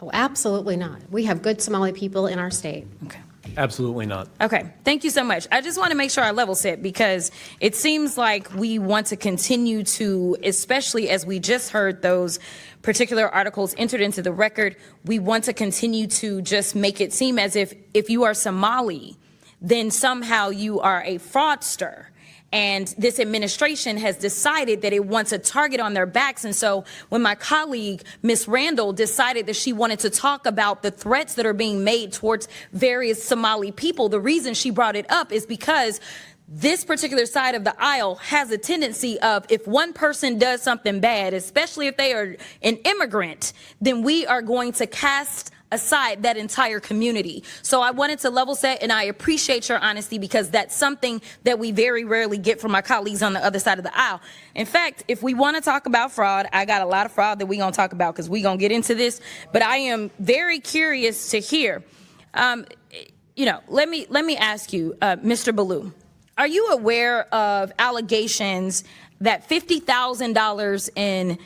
Oh, absolutely not. We have good Somali people in our state. Okay. Absolutely not. Okay, thank you so much. I just want to make sure I level set, because it seems like we want to continue to, especially as we just heard those particular articles entered into the record, we want to continue to just make it seem as if you are Somali, then somehow you are a fraudster. And this administration has decided that it wants a target on their backs. And so when my colleague, Ms. Randall, decided that she wanted to talk about the threats that are being made towards various Somali people, the reason she brought it up is because this particular side of the aisle has a tendency of, if one person does something bad, especially if they are an immigrant, then we are going to cast aside that entire community. So I wanted to level set, and I appreciate your honesty, because that's something that we very rarely get from my colleagues on the other side of the aisle. In fact, if we want to talk about fraud, I got a lot of fraud that we're going to talk about, because we're going to get into this, but I am very curious to hear, let me ask you, Mr. Ballou, are you aware of allegations that $50,000 in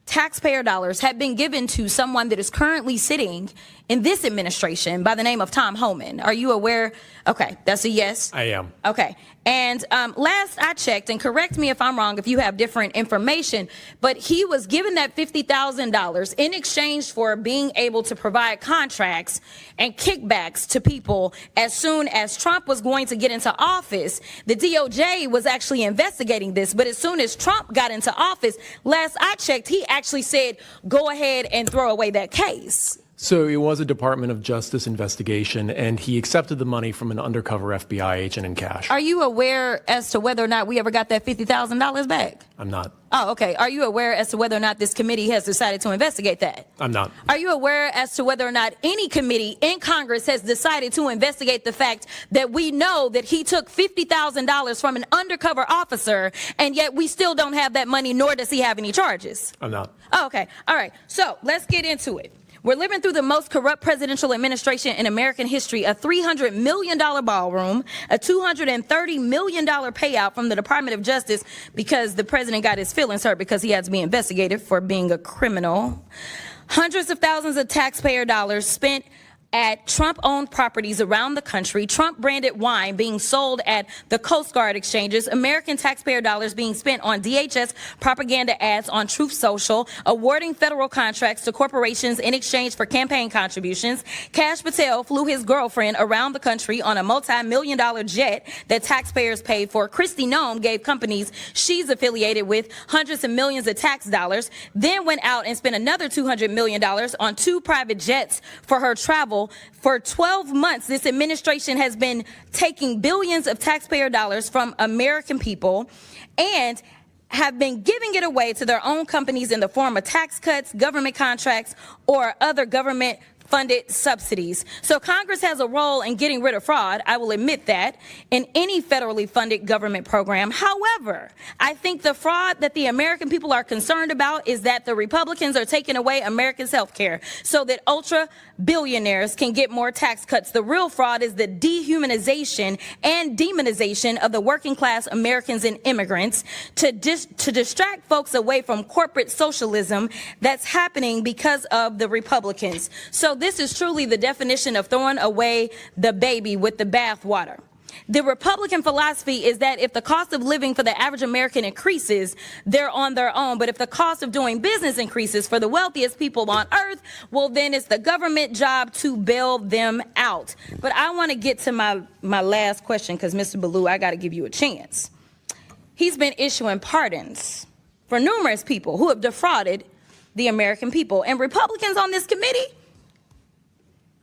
taxpayer dollars have been given to someone that is currently sitting in this administration by the name of Tom Homan? Are you aware? Okay, that's a yes. I am. Okay. And last I checked, and correct me if I'm wrong if you have different information, but he was given that $50,000 in exchange for being able to provide contracts and kickbacks to people as soon as Trump was going to get into office. The DOJ was actually investigating this, but as soon as Trump got into office, last I checked, he actually said, go ahead and throw away that case. So it was a Department of Justice investigation, and he accepted the money from an undercover FBI agent in cash. Are you aware as to whether or not we ever got that $50,000 back? I'm not. Oh, okay. Are you aware as to whether or not this committee has decided to investigate that? I'm not. Are you aware as to whether or not any committee in Congress has decided to investigate the fact that we know that he took $50,000 from an undercover officer, and yet we still don't have that money, nor does he have any charges? I'm not. Oh, okay. All right. So let's get into it. We're living through the most corrupt presidential administration in American history, a $300 million ballroom, a $230 million payout from the Department of Justice because the president got his feelings hurt because he had to be investigated for being a criminal. Hundreds of thousands of taxpayer dollars spent at Trump-owned properties around the country, Trump-branded wine being sold at the Coast Guard exchanges, American taxpayer dollars being spent on DHS propaganda ads on Truth Social, awarding federal contracts to corporations in exchange for campaign contributions. Kash Patel flew his girlfriend around the country on a multi-million-dollar jet that taxpayers paid for. Kristi Noem gave companies she's affiliated with hundreds of millions of tax dollars, then went out and spent another $200 million on 2 private jets for her travel. For 12 months, this administration has been taking billions of taxpayer dollars from American people and have been giving it away to their own companies in the form of tax cuts, government contracts, or other government funded subsidies. So Congress has a role in getting rid of fraud, I will admit that, in any federally funded government program. However, I think the fraud that the American people are concerned about is that the Republicans are taking away Americans' health care so that ultra billionaires can get more tax cuts. The real fraud is the dehumanization and demonization of the working class Americans and immigrants to distract folks away from corporate socialism that's happening because of the Republicans. So this is truly the definition of throwing away the baby with the bathwater. The Republican philosophy is that if the cost of living for the average American increases, they're on their own. But if the cost of doing business increases for the wealthiest people on earth, well, then it's the government job to bail them out. But I want to get to my last question because, Mr. Ballou, I got to give you a chance. He's been issuing pardons for numerous people who have defrauded the American people. And Republicans on this committee,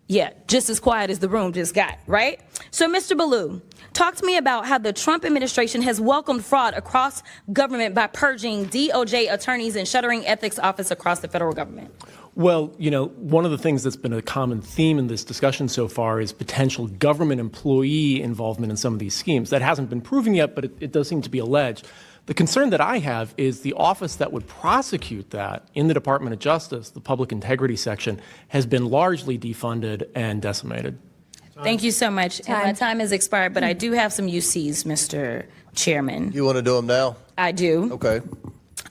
yeah, just as quiet as the room just got, right? So, Mr. Ballou, talk to me about how the Trump administration has welcomed fraud across government by purging DOJ attorneys and shuttering ethics office across the federal government. Well, you know, one of the things that's been a common theme in this discussion so far is potential government employee involvement in some of these schemes. That hasn't been proven yet, but it does seem to be alleged. The concern that I have is the office that would prosecute that in the Department of Justice, the Public Integrity Section, has been largely defunded and decimated. Thank you so much. And my time has expired, but I do have some UCs, Mr. Chairman. You want to do them now? I do. Okay.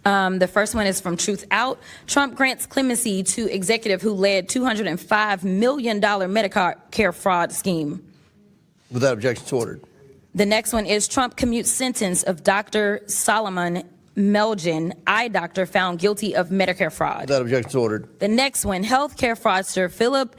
The first one is from Truth Out. Trump grants clemency to executive who led $205 million Medicare fraud scheme. Without objection, it's ordered. The next one is Trump commutes sentence of Dr. Solomon Melgen, eye doctor, found guilty of Medicare fraud. Without objection, it's ordered. The next one, healthcare fraudster Philip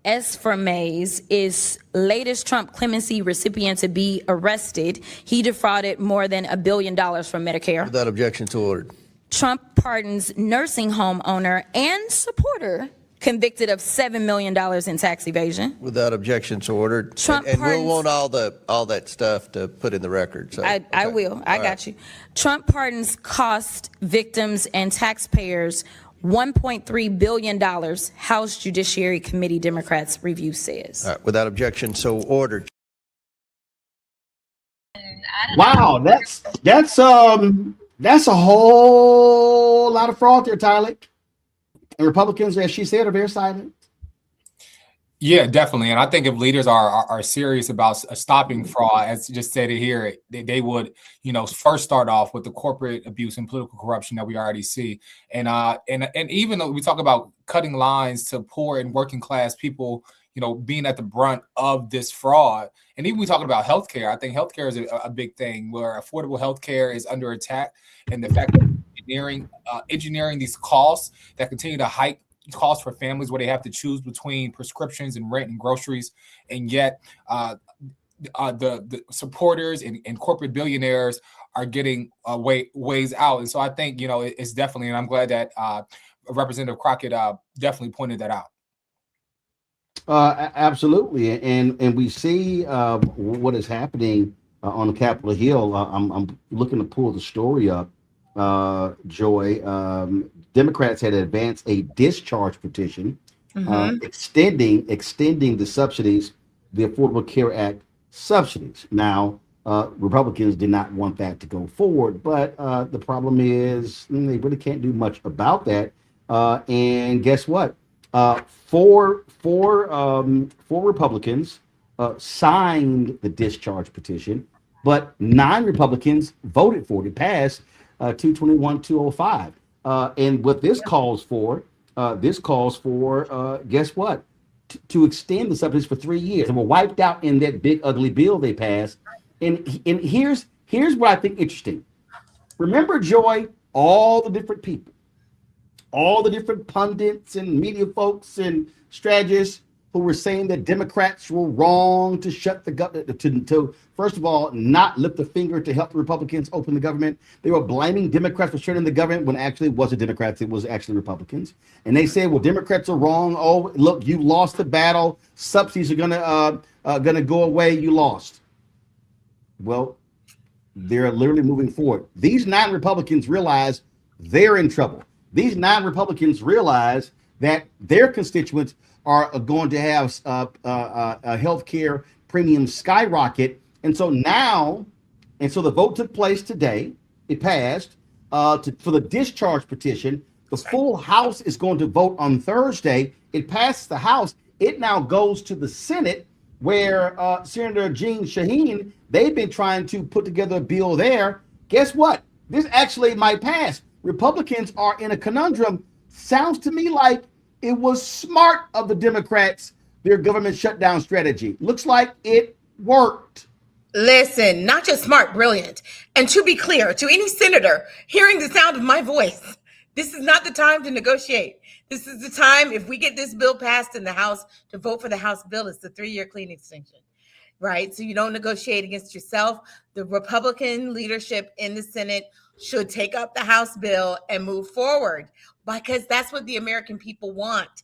Esfermaze is latest Trump clemency recipient to be arrested. He defrauded more than $1 billion from Medicare. Without objection, it's ordered. Trump pardons nursing home owner and supporter convicted of $7 million in tax evasion. Without objection, it's ordered. Trump and pardons, we'll want all that stuff to put in the record. So, I will. I got you. Trump pardons cost victims and taxpayers $1.3 billion, House Judiciary Committee Democrats review says. All right, without objection, so ordered. Wow, that's a whole lot of fraud there, Tyler. And Republicans, as she said, are very silent. Yeah, definitely. And I think if leaders are serious about stopping fraud, as just stated here, they would, first start off with the corporate abuse and political corruption that we already see. And even though we talk about cutting lines to poor and working class people, being at the brunt of this fraud. And even we talking about healthcare, I think healthcare is a big thing where affordable healthcare is under attack. And the fact that engineering these costs that continue to hike costs for families where they have to choose between prescriptions and rent and groceries. And yet the supporters and corporate billionaires are getting ways out. And so I think, it's definitely, and I'm glad that Representative Crockett definitely pointed that out. Absolutely, and we see what is happening on Capitol Hill. I'm looking to pull the story up. Joy, Democrats had advanced a discharge petition extending the subsidies, the Affordable Care Act subsidies. Now, Republicans did not want that to go forward, but the problem is they really can't do much about that. And guess what? Four Republicans signed the discharge petition, but 9 Republicans voted for it. It passed 221-205. And what this calls for, guess what? To extend the subsidies for 3 years. And were wiped out in that big ugly bill they passed. And here's what I think interesting. Remember, Joy, all the different people, all the different pundits and media folks and strategists who were saying that Democrats were wrong to shut the government, to first of all, not lift the finger to help the Republicans open the government. They were blaming Democrats for shutting the government when actually it wasn't Democrats, it was actually Republicans. And they said, well, Democrats are wrong. Oh, look, you lost the battle. Subsidies are gonna go away. You lost. Well, they're literally moving forward. These 9 Republicans realize they're in trouble. These 9 Republicans realize that their constituents are going to have health care premiums skyrocket. And so the vote took place today. It passed for the discharge petition. The full House is going to vote on Thursday. It passed the House. It now goes to the Senate, where Senator Jean Shaheen, they've been trying to put together a bill there. Guess what? This actually might pass. Republicans are in a conundrum. Sounds to me like it was smart of the Democrats, their government shutdown strategy. Looks like it worked. Listen, not just smart, brilliant. And to be clear, to any senator hearing the sound of my voice, this is not the time to negotiate. This is the time, if we get this bill passed in the House, to vote for the House bill. It's the 3-year clean extension, right? So you don't negotiate against yourself. The Republican leadership in the Senate should take up the House bill and move forward, because that's what the American people want.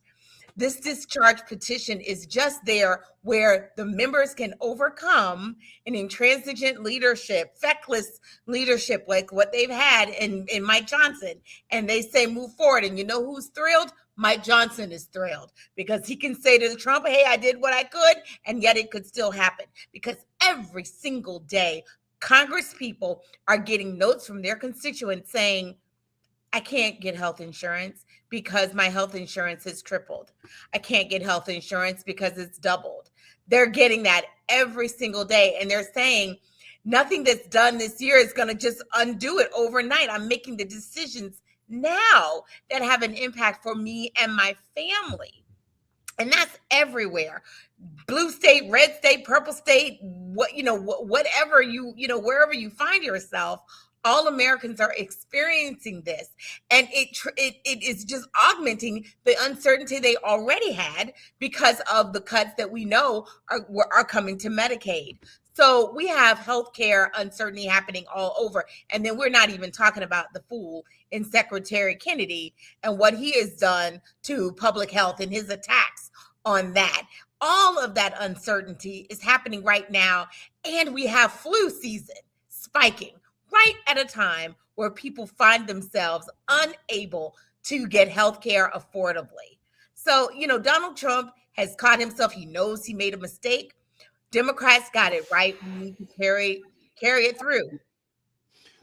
This discharge petition is just there where the members can overcome an intransigent leadership, feckless leadership like what they've had in Mike Johnson. And they say move forward. And you know who's thrilled? Mike Johnson is thrilled, because he can say to Trump, hey, I did what I could, and yet it could still happen. Because every single day, Congress people are getting notes from their constituents saying, I can't get health insurance because my health insurance has tripled. I can't get health insurance because it's doubled. They're getting that every single day. And they're saying nothing that's done this year is going to just undo it overnight. I'm making the decisions now that have an impact for me and my family. And that's everywhere. Blue state, red state, purple state, whatever wherever you find yourself, all Americans are experiencing this, and it is just augmenting the uncertainty they already had because of the cuts that we know are coming to Medicaid. So we have healthcare uncertainty happening all over, and then we're not even talking about the fool in Secretary Kennedy and what he has done to public health and his attacks on that. All of that uncertainty is happening right now, and we have flu season spiking right at a time where people find themselves unable to get health care affordably. So, Donald Trump has caught himself. He knows he made a mistake. Democrats got it right. We need to carry it through.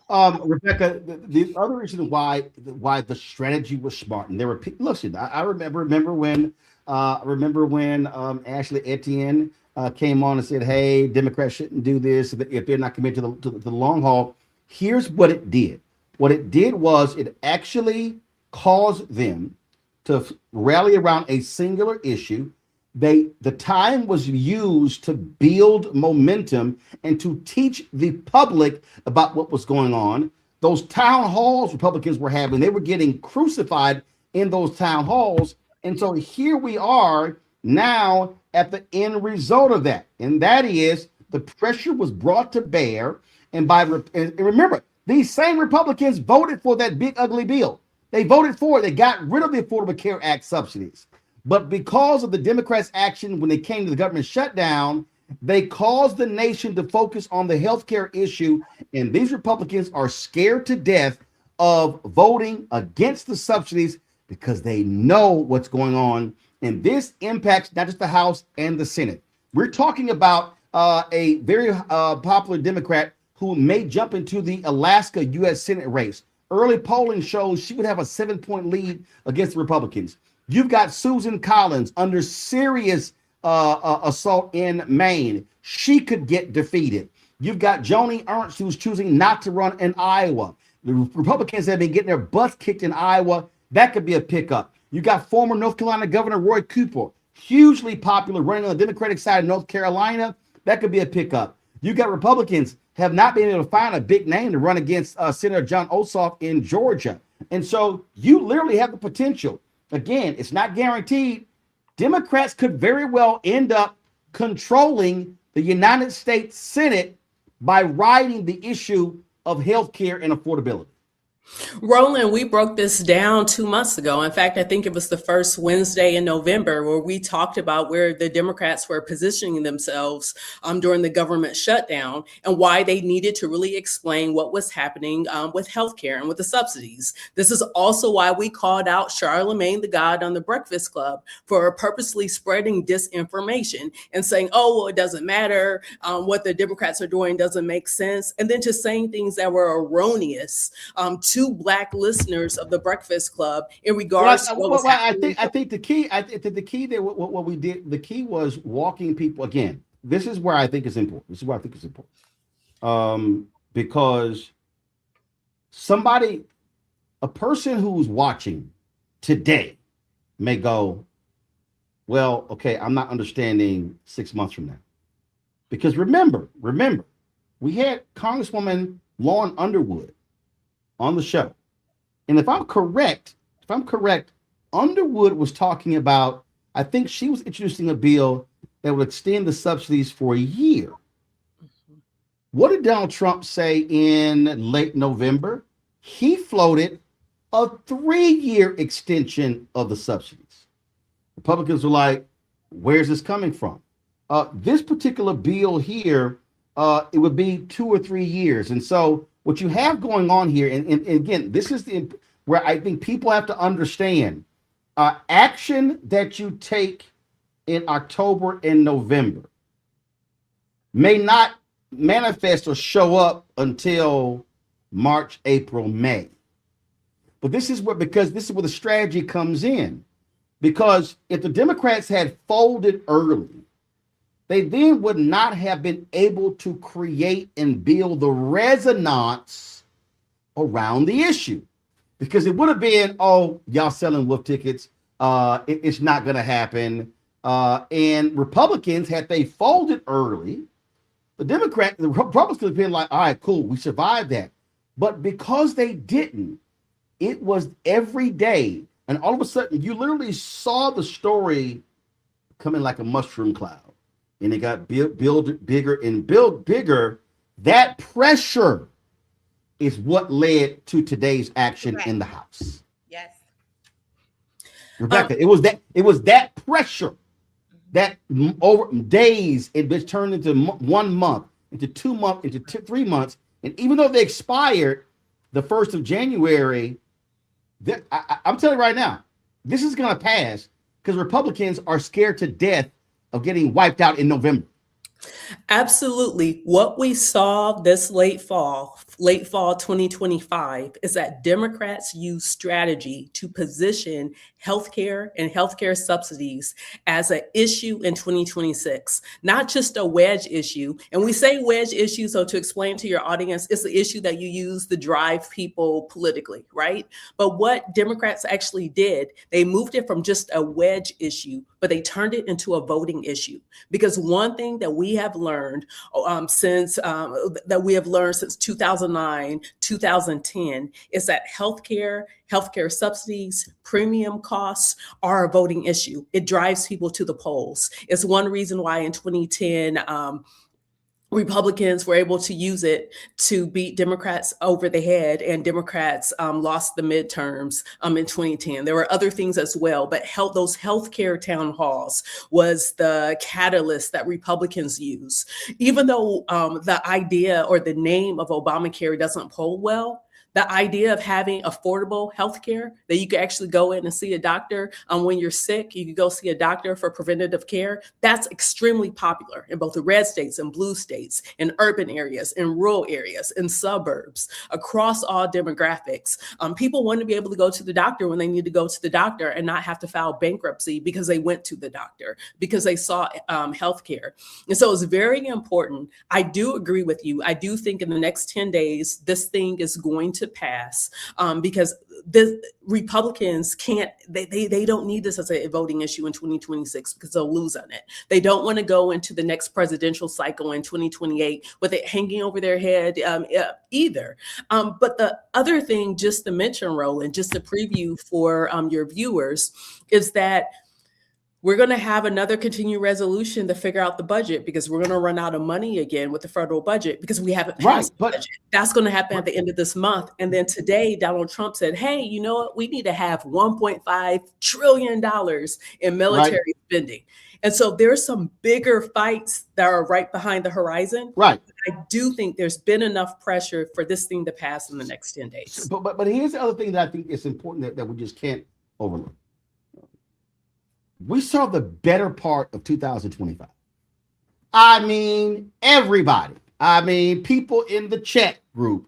Rebecca, the other reason why the strategy was smart, and there were people. Listen, I remember when Ashley Etienne came on and said, "Hey, Democrats shouldn't do this if they're not committed to the long haul." Here's what it did. What it did was it actually caused them to rally around a singular issue. The time was used to build momentum and to teach the public about what was going on. Those town halls Republicans were having, they were getting crucified in those town halls. And so here we are now at the end result of that. And that is the pressure was brought to bear. And remember, these same Republicans voted for that big ugly bill. They voted for it. They got rid of the Affordable Care Act subsidies. But because of the Democrats' action when they came to the government shutdown, they caused the nation to focus on the healthcare issue. And these Republicans are scared to death of voting against the subsidies because they know what's going on. And this impacts not just the House and the Senate. We're talking about a very popular Democrat who may jump into the Alaska U.S. Senate race. Early polling shows she would have a 7-point lead against the Republicans. You've got Susan Collins under serious assault in Maine. She could get defeated. You've got Joni Ernst, who's choosing not to run in Iowa. The Republicans have been getting their butts kicked in Iowa. That could be a pickup. You got former North Carolina Governor Roy Cooper, hugely popular, running on the Democratic side of North Carolina. That could be a pickup. You got Republicans have not been able to find a big name to run against Senator John Ossoff in Georgia. And so you literally have the potential. Again, it's not guaranteed. Democrats could very well end up controlling the United States Senate by riding the issue of health care and affordability. Roland, we broke this down 2 months ago. In fact, I think it was the first Wednesday in November where we talked about where the Democrats were positioning themselves during the government shutdown and why they needed to really explain what was happening with healthcare and with the subsidies. This is also why we called out Charlemagne the God on the Breakfast Club for purposely spreading disinformation and saying, oh, well, it doesn't matter. What the Democrats are doing doesn't make sense. And then just saying things that were erroneous to Black listeners of the Breakfast Club in regards to what was happening. I think the key that what we did, the key was walking people. Again, this is where I think it's important. Because a person who's watching today may go, well, okay, I'm not understanding 6 months from now. Because remember, we had Congresswoman Lauren Underwood on the show. And if I'm correct, Underwood was talking about, I think she was introducing a bill that would extend the subsidies for a year. What did Donald Trump say in late November? He floated a 3-year extension of the subsidies. Republicans were like, where's this coming from? This particular bill here, it would be 2 or 3 years. And so what you have going on here, and again, this is where I think people have to understand, action that you take in October and November may not manifest or show up until March, April, May. But this is where the strategy comes in. Because if the Democrats had folded early, they then would not have been able to create and build the resonance around the issue. Because it would have been, oh, y'all selling wolf tickets. It's not going to happen. And Republicans, had they folded early, the Republicans could have been like, all right, cool, we survived that. But because they didn't, it was every day. And all of a sudden, you literally saw the story coming like a mushroom cloud. And it got build bigger and build bigger. That pressure is what led to today's action in the House. Yes. Rebecca, it was that pressure that over days, it turned into 1 month, into 2 months, into 3 months. And even though they expired the 1st of January, I'm telling you right now, this is going to pass because Republicans are scared to death of getting wiped out in November. Absolutely. What we saw this late fall 2025, is that Democrats use strategy to position healthcare and healthcare subsidies as an issue in 2026, not just a wedge issue. And we say wedge issue, so to explain to your audience, it's the issue that you use to drive people politically, right? But what Democrats actually did, they moved it from just a wedge issue, but they turned it into a voting issue. Because one thing that we have learned since 2009, 2010, is that healthcare subsidies, premium costs are a voting issue. It drives people to the polls. It's one reason why in 2010, Republicans were able to use it to beat Democrats over the head, and Democrats lost the midterms in 2010. There were other things as well, but those healthcare town halls was the catalyst that Republicans use. Even though the idea or the name of Obamacare doesn't poll well, the idea of having affordable healthcare that you can actually go in and see a doctor when you're sick, you can go see a doctor for preventative care. That's extremely popular in both the red states and blue states, in urban areas, in rural areas, in suburbs, across all demographics. People want to be able to go to the doctor when they need to go to the doctor and not have to file bankruptcy because they went to the doctor, because they saw healthcare. And so it's very important. I do agree with you. I do think in the next 10 days, this thing is going to pass because the Republicans they don't need this as a voting issue in 2026 because they'll lose on it. They don't want to go into the next presidential cycle in 2028 with it hanging over their head either. But the other thing, just to mention, Roland, just a preview for your viewers, is that we're going to have another continuing resolution to figure out the budget because we're going to run out of money again with the federal budget because we haven't passed the budget. That's going to happen at the end of this month. And then today, Donald Trump said, hey, you know what? We need to have $1.5 trillion in military spending. And so there's some bigger fights that are right behind the horizon. Right. I do think there's been enough pressure for this thing to pass in the next 10 days. But here's the other thing that I think is important that we just can't overlook. We saw the better part of 2025. I mean, everybody. I mean, people in the chat group,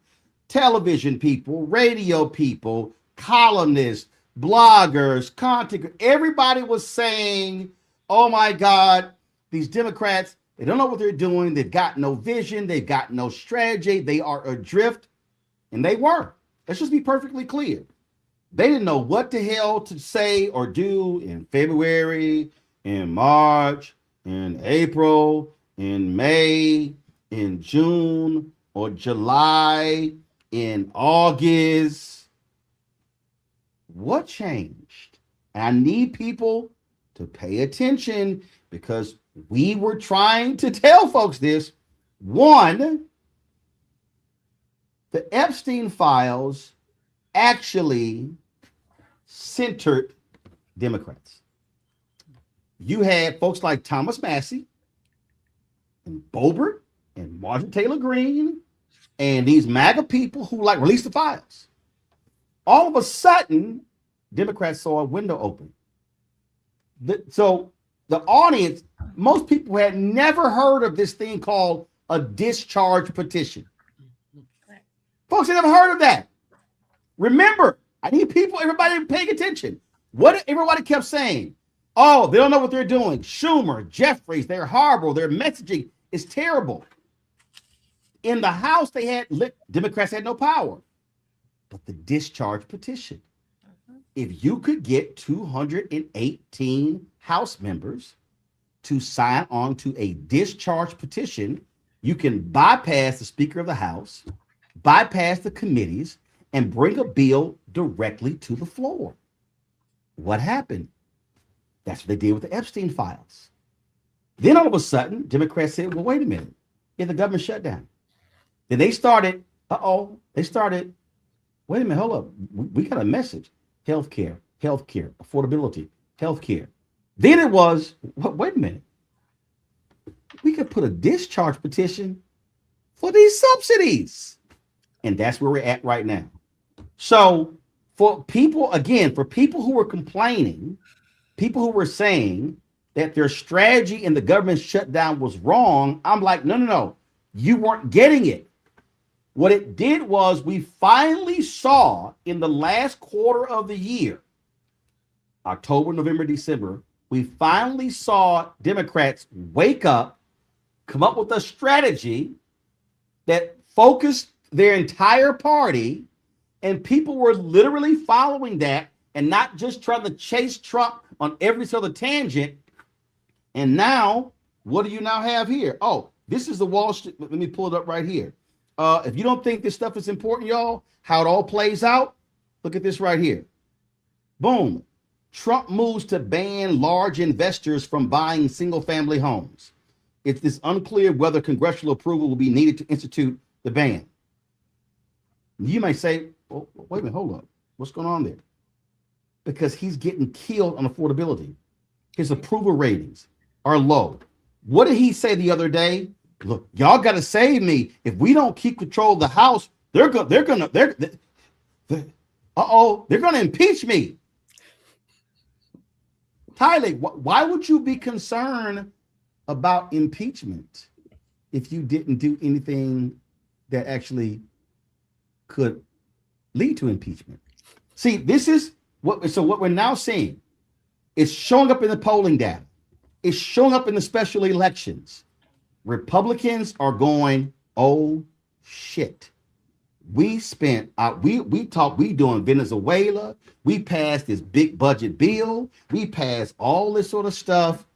television people, radio people, columnists, bloggers, content. Everybody was saying, oh my God, these Democrats, they don't know what they're doing. They've got no vision. They've got no strategy. They are adrift. And they were. Let's just be perfectly clear. They didn't know what the hell to say or do in February, in March, in April, in May, in June, or July, in August. What changed? And I need people to pay attention because we were trying to tell folks this. One, the Epstein files actually centered Democrats. You had folks like Thomas Massey and Boebert and Marjorie Taylor Greene and these MAGA people who like released the files. All of a sudden, Democrats saw a window open. So the audience, most people had never heard of this thing called a discharge petition. Folks had never heard of that. Remember, I need people, everybody paying attention. What everybody kept saying, oh, they don't know what they're doing. Schumer, Jeffries, they're horrible. Their messaging is terrible. In the House, Democrats had no power. But the discharge petition, if you could get 218 House members to sign on to a discharge petition, you can bypass the Speaker of the House, bypass the committees, and bring a bill directly to the floor. What happened? That's what they did with the Epstein files. Then all of a sudden, Democrats said, well, wait a minute. Yeah, the government shut down. Then they started, wait a minute, hold up. We got a message. Healthcare, affordability, healthcare. Then it was, wait a minute. We could put a discharge petition for these subsidies. And that's where we're at right now. So for people who were complaining, people who were saying that their strategy in the government shutdown was wrong, I'm like, no. You weren't getting it. What it did was we finally saw in the last quarter of the year, October, November, December, we finally saw Democrats wake up, come up with a strategy that focused their entire party, and people were literally following that and not just trying to chase Trump on every other tangent. And now, what do you now have here? Oh, this is the Wall Street. Let me pull it up right here. If you don't think this stuff is important, y'all, how it all plays out, look at this right here. Boom. Trump moves to ban large investors from buying single-family homes. It's unclear whether congressional approval will be needed to institute the ban. You may say, oh, wait a minute, hold up. What's going on there? Because he's getting killed on affordability. His approval ratings are low. What did he say the other day? Look, y'all got to save me. If we don't keep control of the House, they're gonna impeach me. Tyler, why would you be concerned about impeachment if you didn't do anything that actually could lead to impeachment? See, this is what we're now seeing. It's showing up in the polling data. It's showing up in the special elections. Republicans are going, oh shit. We spent we doing Venezuela. We passed this big budget bill. We passed all this sort of stuff.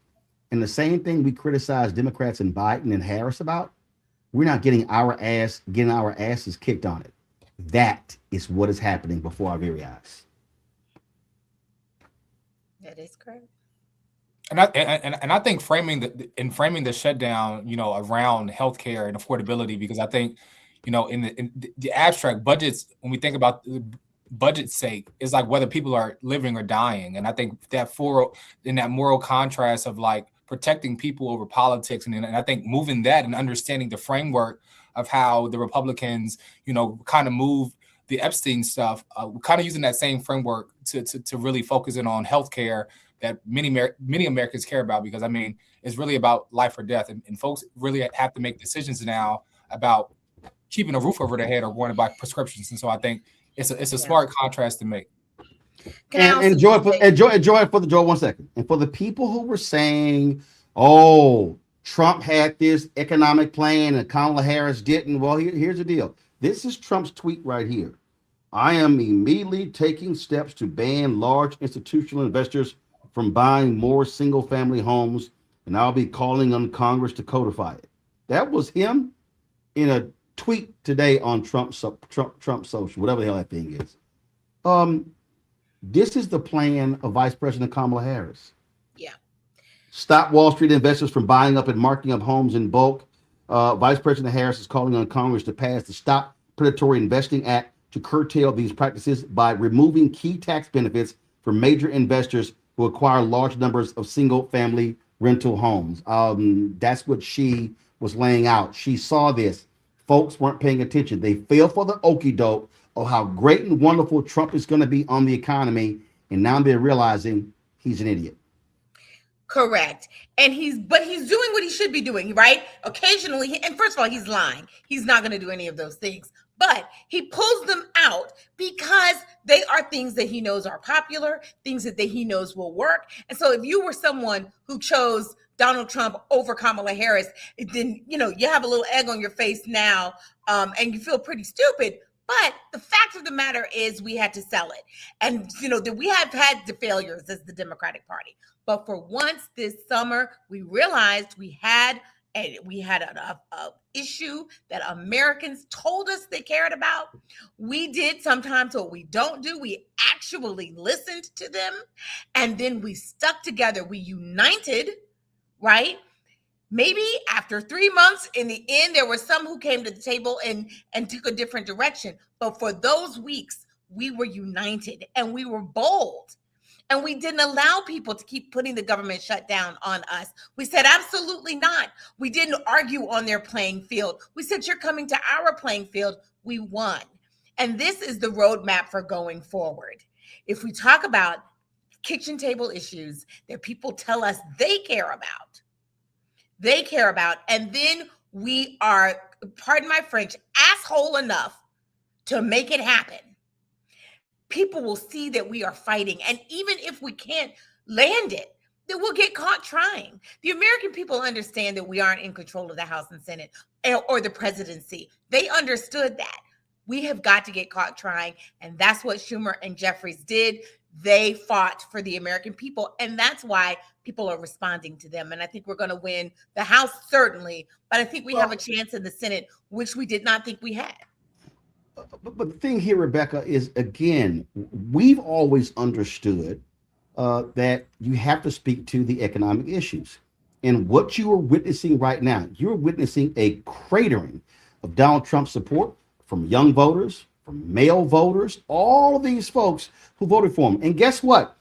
And the same thing we criticize Democrats and Biden and Harris about, we're not getting our asses kicked on it. That is what is happening before our very eyes. That is correct. And I think framing the shutdown, around healthcare and affordability, because I think, in the abstract budgets, when we think about the budget's sake, is like whether people are living or dying. And I think that in that moral contrast of like protecting people over politics, and I think moving that and understanding the framework of how the Republicans, kind of moved the Epstein stuff, kind of using that same framework to really focus in on healthcare that many Americans care about, because I mean, it's really about life or death, and folks really have to make decisions now about keeping a roof over their head or going to buy prescriptions. And so I think it's a smart contrast to make. Enjoy for the Joy 1 second. And for the people who were saying, oh, Trump had this economic plan and Kamala Harris didn't. Well, here's the deal. This is Trump's tweet right here. I am immediately taking steps to ban large institutional investors from buying more single-family homes, and I'll be calling on Congress to codify it. That was him in a tweet today on Trump social, whatever the hell that thing is. This is the plan of Vice President Kamala Harris. Yeah. Stop Wall Street investors from buying up and marking up homes in bulk. Vice President Harris is calling on Congress to pass the Stop Predatory Investing Act to curtail these practices by removing key tax benefits for major investors who acquire large numbers of single-family rental homes. That's what she was laying out. She saw this. Folks weren't paying attention. They fell for the okie doke of how great and wonderful Trump is going to be on the economy, and now they're realizing he's an idiot. Correct. And he's doing what he should be doing, right? Occasionally, and first of all, he's lying. He's not going to do any of those things. But he pulls them out because they are things that he knows are popular, things that he knows will work. And so if you were someone who chose Donald Trump over Kamala Harris, then, you have a little egg on your face now, and you feel pretty stupid. But the fact of the matter is we had to sell it. And, that we have had the failures as the Democratic Party. But for once this summer, we realized we had an issue that Americans told us they cared about. We did sometimes what we don't do. We actually listened to them, and then we stuck together. We united, right? Maybe after 3 months, in the end, there were some who came to the table and took a different direction. But for those weeks, we were united and we were bold. And we didn't allow people to keep putting the government shutdown on us. We said, absolutely not. We didn't argue on their playing field. We said, you're coming to our playing field. We won. And this is the roadmap for going forward. If we talk about kitchen table issues that people tell us they care about, and then we are, pardon my French, asshole enough to make it happen, people will see that we are fighting. And even if we can't land it, then we'll get caught trying. The American people understand that we aren't in control of the House and Senate or the presidency. They understood that. We have got to get caught trying. And that's what Schumer and Jeffries did. They fought for the American people. And that's why people are responding to them. And I think we're going to win the House, certainly. But I think we have a chance in the Senate, which we did not think we had. But the thing here, Rebecca, is, again, we've always understood that you have to speak to the economic issues. And what you are witnessing right now, you're witnessing a cratering of Donald Trump's support from young voters, from male voters, all of these folks who voted for him. And guess what?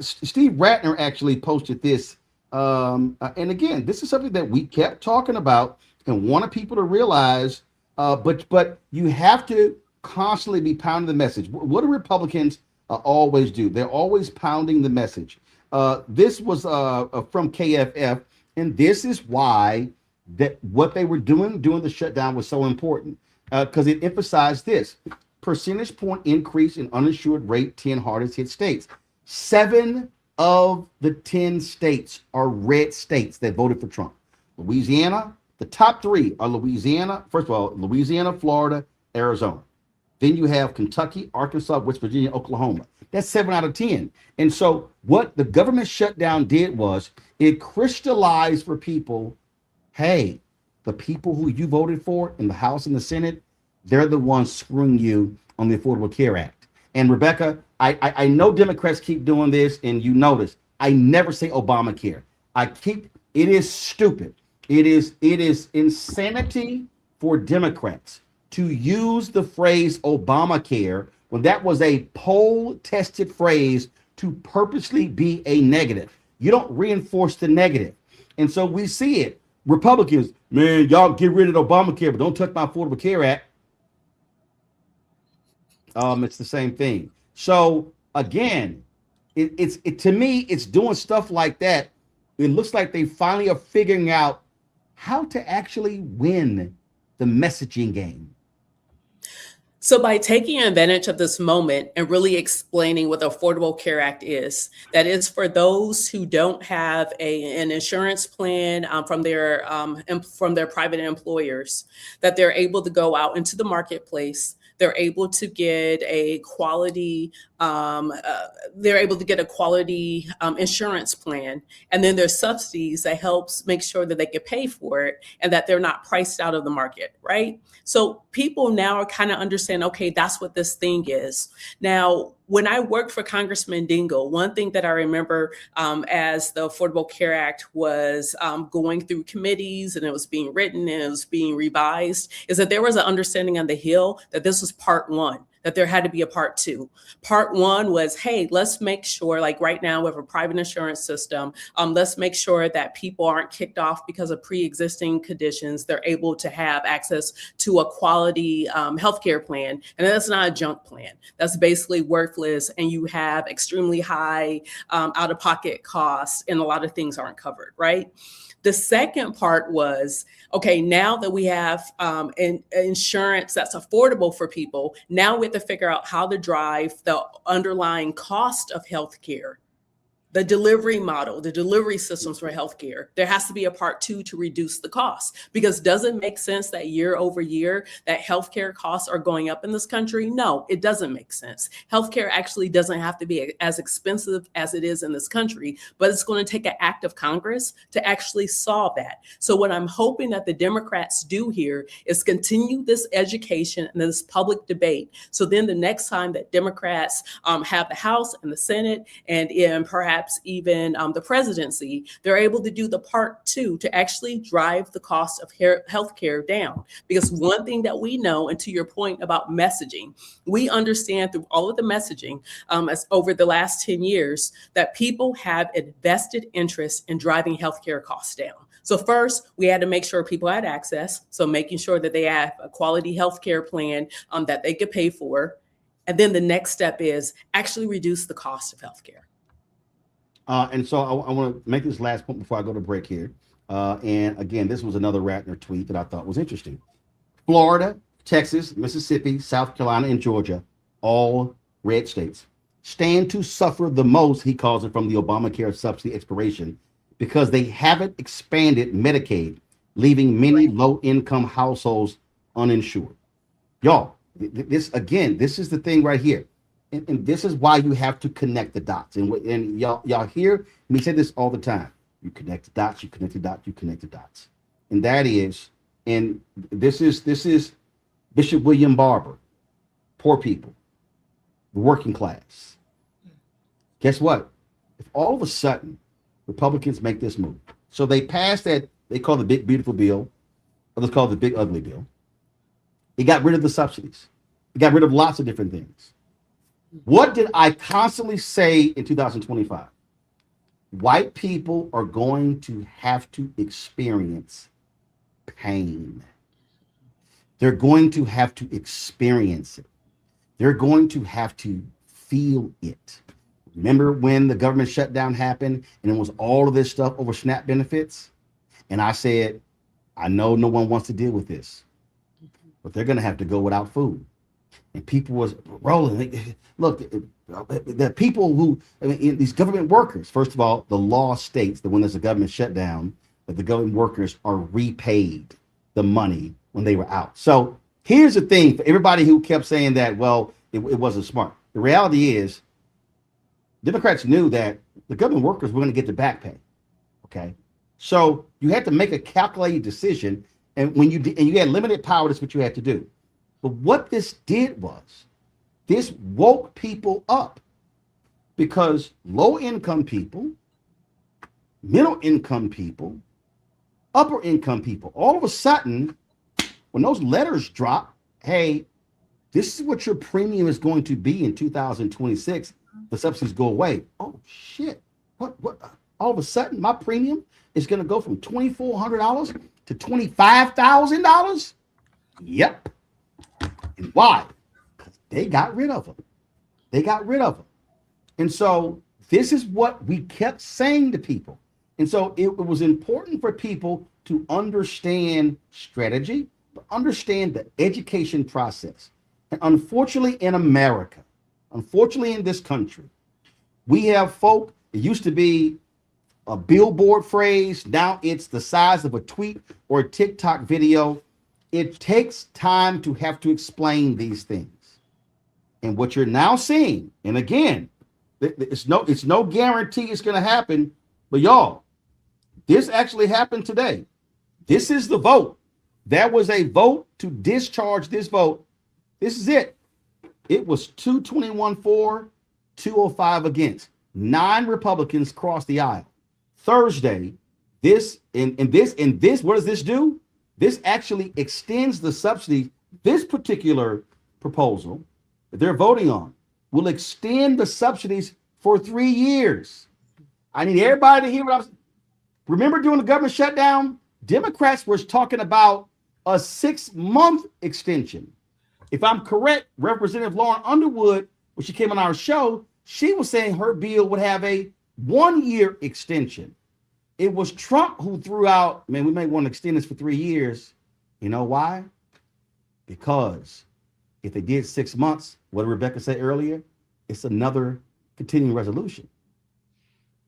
Steve Ratner actually posted this. And again, this is something that we kept talking about and wanted people to realize. But you have to constantly be pounding the message. What do Republicans always do? They're always pounding the message. This was from KFF, and this is why that what they were doing during the shutdown was so important, because it emphasized this percentage point increase in uninsured rate 10 hardest hit states. 7 of the 10 states are red states that voted for Trump. Louisiana, the top 3 are Louisiana. First of all, Louisiana, Florida, Arizona. Then you have Kentucky, Arkansas, West Virginia, Oklahoma. That's 7 out of 10. And so what the government shutdown did was it crystallized for people, hey, the people who you voted for in the House and the Senate, they're the ones screwing you on the Affordable Care Act. And Rebecca, I know Democrats keep doing this, and you notice I never say Obamacare. It is stupid. It is insanity for Democrats to use the phrase Obamacare when that was a poll-tested phrase to purposely be a negative. You don't reinforce the negative. And so we see it. Republicans, man, y'all get rid of Obamacare, but don't touch my Affordable Care Act. It's the same thing. So again, it to me, it's doing stuff like that. It looks like they finally are figuring out how to actually win the messaging game. So by taking advantage of this moment and really explaining what the Affordable Care Act is, that is for those who don't have an insurance plan from their private employers, that they're able to go out into the marketplace. They're able to get a quality, insurance plan, and then there's subsidies that helps make sure that they can pay for it and that they're not priced out of the market, right? So people now are kind of understand, okay, that's what this thing is. Now, when I worked for Congressman Dingell, one thing that I remember as the Affordable Care Act was going through committees and it was being written and it was being revised is that there was an understanding on the Hill that this was part 1, that there had to be a part 2. Part 1 was, hey, let's make sure, like right now we have a private insurance system. Let's make sure that people aren't kicked off because of pre-existing conditions. They're able to have access to a quality healthcare plan. And that's not a junk plan. That's basically worthless. And you have extremely high out-of-pocket costs and a lot of things aren't covered, right? The second part was, okay, now that we have insurance that's affordable for people, now we have to figure out how to drive the underlying cost of healthcare, the delivery model, the delivery systems for healthcare. There has to be a part 2 to reduce the cost, because does it make sense that year over year that healthcare costs are going up in this country? No, it doesn't make sense. Healthcare actually doesn't have to be as expensive as it is in this country, but it's going to take an act of Congress to actually solve that. So what I'm hoping that the Democrats do here is continue this education and this public debate. So then the next time that Democrats have the House and the Senate and perhaps even the presidency, they're able to do the part 2 to actually drive the cost of healthcare down. Because one thing that we know, and to your point about messaging, we understand through all of the messaging as over the last 10 years that people have a vested interest in driving healthcare costs down. So first, we had to make sure people had access. So making sure that they have a quality healthcare plan that they could pay for. And then the next step is actually reduce the cost of healthcare. And so I want to make this last point before I go to break here. And again, this was another Ratner tweet that I thought was interesting. Florida, Texas, Mississippi, South Carolina, and Georgia, all red states, stand to suffer the most, he calls it, from the Obamacare subsidy expiration because they haven't expanded Medicaid, leaving many low-income households uninsured. Y'all, this is the thing right here. And this is why you have to connect the dots. And y'all hear me say this all the time. You connect the dots, you connect the dots, you connect the dots. And that is, and this is Bishop William Barber, poor people, the working class. Guess what? If all of a sudden Republicans make this move, So they passed that they call the big beautiful bill, or let's call it the big ugly bill. It got rid of the subsidies. It got rid of lots of different things. What did I constantly say in 2025? White people are going to have to experience pain. They're going to have to experience it. They're going to have to feel it. Remember when the government shutdown happened and it was all of this stuff over SNAP benefits? And I said, I know no one wants to deal with this, but they're going to have to go without food. And people was rolling. Look, the people who, I mean, these government workers, first of all, the law states that when there's a government shutdown, that the government workers are repaid the money when they were out. So here's the thing for everybody who kept saying that, well, it wasn't smart. The reality is Democrats knew that the government workers were going to get the back pay. Okay. So you had to make a calculated decision. And when you did, and you had limited power, that's what you had to do. But what this did was this woke people up, because low income people, middle income people, upper income people, all of a sudden, when those letters drop, hey, this is what your premium is going to be in 2026. The subsidies go away. Oh shit! What? All of a sudden, my premium is going to go from $2,400 to $25,000. Yep. And why? Because they got rid of them. They got rid of them. And so this is what we kept saying to people. And so it was important for people to understand strategy, to understand the education process. And unfortunately in America, unfortunately in this country, we have folk, it used to be a billboard phrase, now it's the size of a tweet or a TikTok video. It takes time to have to explain these things. And what you're now seeing, and again, it's no guarantee it's going to happen, but y'all, this actually happened today. This is the vote. There was a vote to discharge this vote. This is it. It was 221 for, 205 against. 9 Republicans crossed the aisle. Thursday, this, what does this do? This actually extends the subsidy. This particular proposal that they're voting on will extend the subsidies for 3 years. I need everybody to hear what I was. Remember during the government shutdown, Democrats were talking about a 6-month extension. If I'm correct, Representative Lauren Underwood, when she came on our show, she was saying her bill would have a 1-year extension. It was Trump who threw out, man, we may want to extend this for 3 years. You know why? Because if they did 6 months, what did Rebecca say earlier? It's another continuing resolution.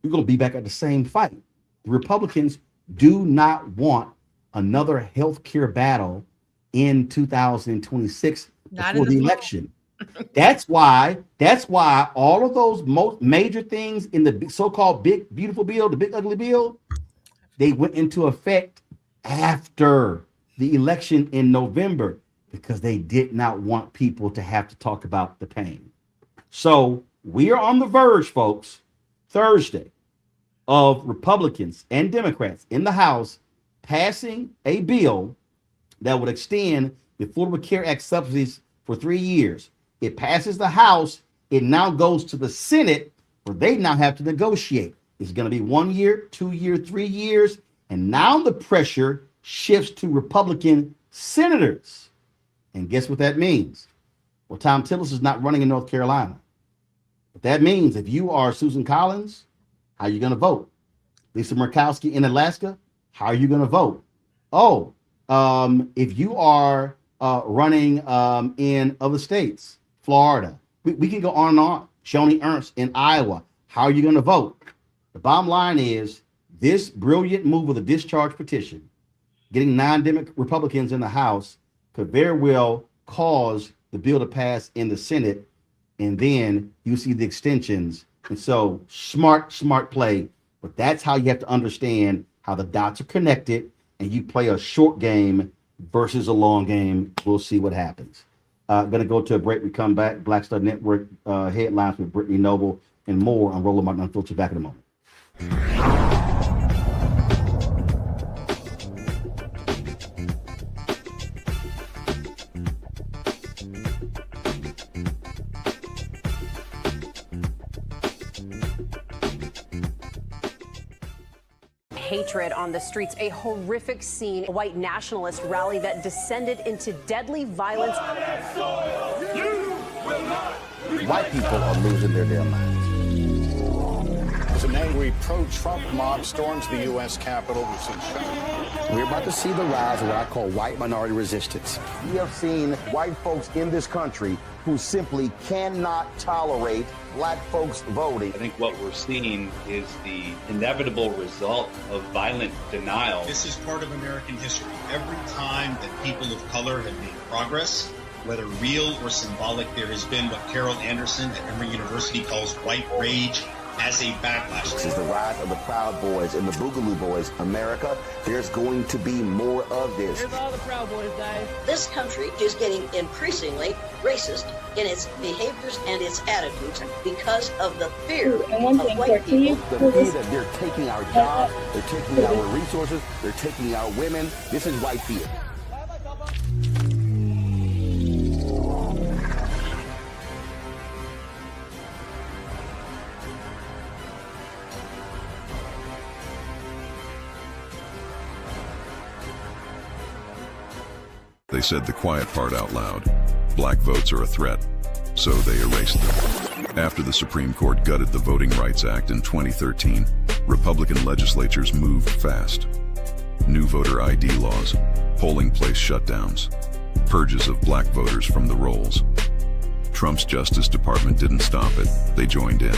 You're going to be back at the same fight. The Republicans do not want another health care battle in 2026 before the election. That's why all of those most major things in the so-called big beautiful bill, the big ugly bill, they went into effect after the election in November, because they did not want people to have to talk about the pain. So we are on the verge, folks, Thursday, of Republicans and Democrats in the House passing a bill that would extend the Affordable Care Act subsidies for 3 years. It passes the House. It now goes to the Senate, where they now have to negotiate. It's going to be 1 year, 2 year, 3 years. And now the pressure shifts to Republican senators. And guess what that means? Well, Tom Tillis is not running in North Carolina. But that means if you are Susan Collins, how are you going to vote? Lisa Murkowski in Alaska, how are you going to vote? Oh, if you are running in other states, Florida, we can go on and on. Joni Ernst in Iowa, how are you going to vote? The bottom line is this brilliant move of the discharge petition, getting 9 Republicans in the House, could very well cause the bill to pass in the Senate, and then you see the extensions. And so smart play, but that's how you have to understand how the dots are connected, and you play a short game versus a long game. We'll see what happens. Going to go to a break. We come back. Black Star Network headlines with Brittany Noble and more on Roland Martin Unfiltered. Back in a moment. hatred on the streets. A horrific scene, a white nationalist rally that descended into deadly violence. White people are losing their damn minds. As an angry pro-Trump mob storms the U.S. Capitol, we're about to see the rise of what I call white minority resistance. We have seen white folks in this country who simply cannot tolerate black folks voting. I think what we're seeing is the inevitable result of violent denial. This is part of American history. Every time that people of color have made progress, whether real or symbolic, there has been what Carol Anderson at Emory University calls white rage as a backlash. This is the rise of the Proud Boys and the Boogaloo Boys. America, there's going to be more of this. Here's all the Proud Boys, guys. This country is getting increasingly racist in its behaviors and its attitudes because of the fear of white people. The fear that they're taking our jobs, they're taking our resources, they're taking our women. This is white fear. They said the quiet part out loud. Black votes are a threat, so they erased them. After the Supreme Court gutted the Voting Rights Act in 2013, Republican legislatures moved fast. New voter ID laws, polling place shutdowns, purges of black voters from the rolls. Trump's Justice Department didn't stop it, they joined in.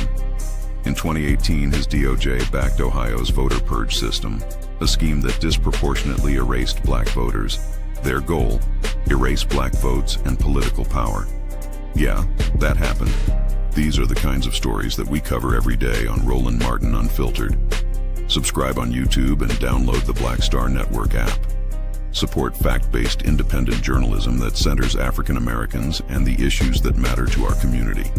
In 2018, his DOJ backed Ohio's voter purge system, a scheme that disproportionately erased black voters. Their goal, erase black votes and political power. Yeah, that happened. These are the kinds of stories that we cover every day on Roland Martin Unfiltered. Subscribe on YouTube and download the Black Star Network app. Support fact-based independent journalism that centers African Americans and the issues that matter to our community.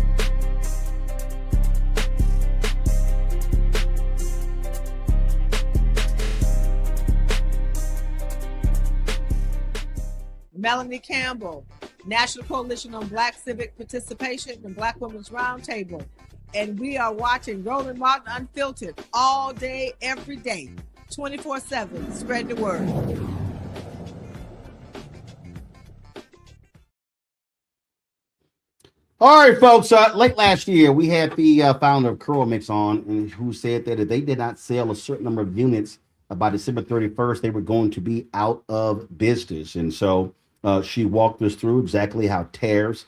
Melanie Campbell, National Coalition on Black Civic Participation and Black Women's Roundtable. And we are watching Roland Martin Unfiltered all day, every day, 24/7. Spread the word. All right, folks. Late last year, we had the founder of CurlMix on, and who said that if they did not sell a certain number of units by December 31st, they were going to be out of business. And so she walked us through exactly how tariffs,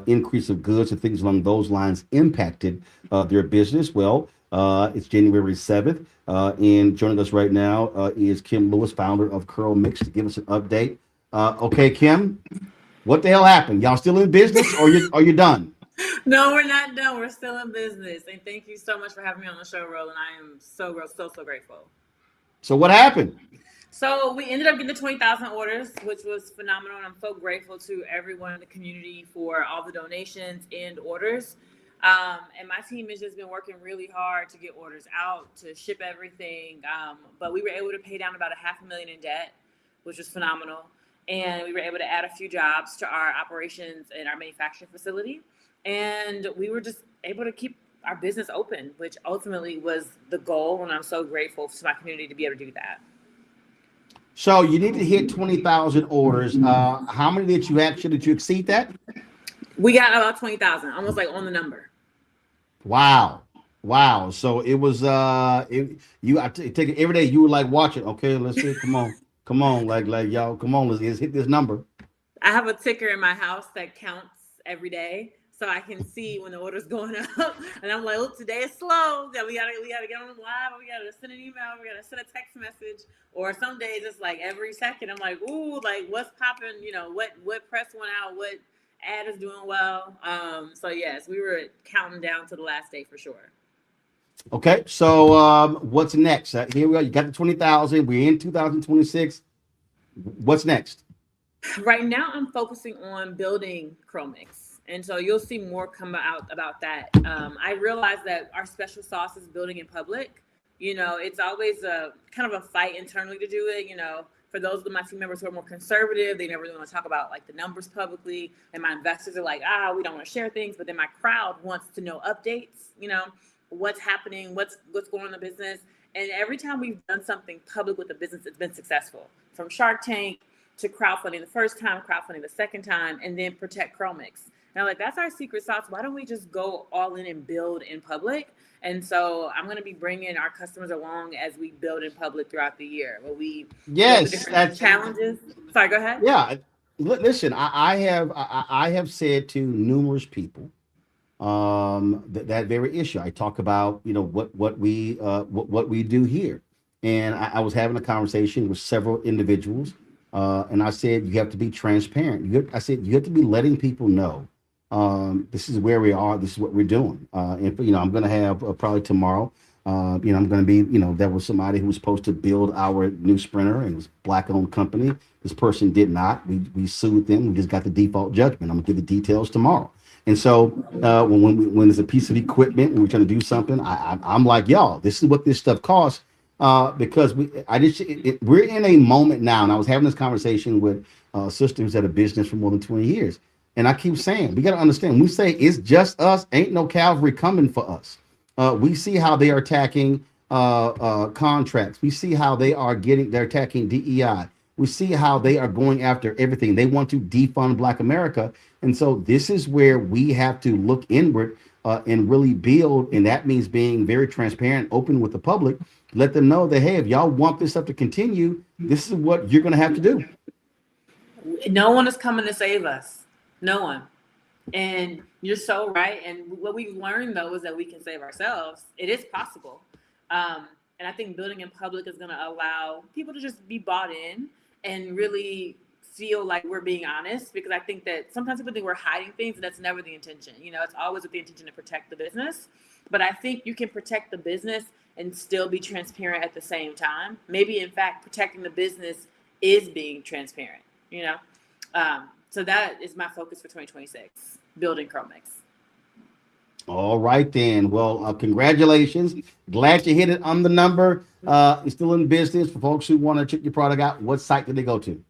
increase of goods and things along those lines impacted their business. Well, it's January 7th, and joining us right now is Kim Lewis, founder of CurlMix, to give us an update. Okay, Kim, what the hell happened? Y'all still in business, or you done? No, we're not done. We're still in business, and thank you so much for having me on the show, Roland. I am so grateful. So what happened? So we ended up getting the 20,000 orders, which was phenomenal. And I'm so grateful to everyone in the community for all the donations and orders. And my team has just been working really hard to get orders out, to ship everything. But we were able to pay down about $500,000 in debt, which was phenomenal. And we were able to add a few jobs to our operations and our manufacturing facility. And we were just able to keep our business open, which ultimately was the goal. And I'm so grateful to my community to be able to do that. So you need to hit 20,000 orders. How many did you exceed that? We got about 20,000, almost like on the number. Wow. So it was, I take it every day. You were like watching. Okay, let's see. Come on. Like y'all, come on. Let's hit this number. I have a ticker in my house that counts every day. So I can see when the order's going up, and I'm like, "Look, today is slow. We gotta get on live. We gotta send an email. We gotta send a text message." Or some days it's like every second I'm like, "Ooh, like what's popping? You know, what press went out? What ad is doing well?" So yes, we were counting down to the last day for sure. Okay, so what's next? Here we go. You got the 20,000. We're in 2026. What's next? Right now, I'm focusing on building CurlMix. And so you'll see more come out about that. I realize that our special sauce is building in public. You know, it's always a kind of a fight internally to do it. You know, for those of my team members who are more conservative, they never really want to talk about like the numbers publicly. And my investors are like, we don't want to share things. But then my crowd wants to know updates, you know. what's happening, what's going on in the business. And every time we've done something public with the business, it's been successful. From Shark Tank to crowdfunding the first time, crowdfunding the second time, and then protect CurlMix. And I'm like, that's our secret sauce. Why don't we just go all in and build in public? And so I'm going to be bringing our customers along as we build in public throughout the year. Where we that's challenges. Sorry, go ahead. Yeah, listen, I have said to numerous people that very issue. I talk about what we do here, and I was having a conversation with several individuals, and I said you have to be transparent. I said you have to be letting people know this is where we are. This is what we're doing. And I'm going to have probably tomorrow. I'm going to be, there was somebody who was supposed to build our new sprinter, and it was a Black-owned company. This person did not. We sued them. We just got the default judgment. I'm going to give the details tomorrow. And so when there's a piece of equipment and we're trying to do something, I'm like, y'all, this is what this stuff costs, because we're in a moment now. And I was having this conversation with a sister who's had a business for more than 20 years. And I keep saying, we got to understand, when we say it's just us, ain't no cavalry coming for us. We see how they are attacking contracts. We see how they're attacking DEI. We see how they are going after everything. They want to defund Black America. And so this is where we have to look inward and really build. And that means being very transparent, open with the public. Let them know that, hey, if y'all want this stuff to continue, this is what you're going to have to do. No one is coming to save us. No one. And you're so right. And what we've learned, though, is that we can save ourselves. It is possible. And I think building in public is going to allow people to just be bought in and really feel like we're being honest, because I think that sometimes people think we're hiding things, and that's never the intention. It's always with the intention to protect the business. But I think you can protect the business and still be transparent at the same time. Maybe, in fact, protecting the business is being transparent, So that is my focus for 2026, building CurlMix. All right, then. Well, congratulations. Glad you hit it on the number. It's still in business. For folks who want to check your product out, what site did they go to?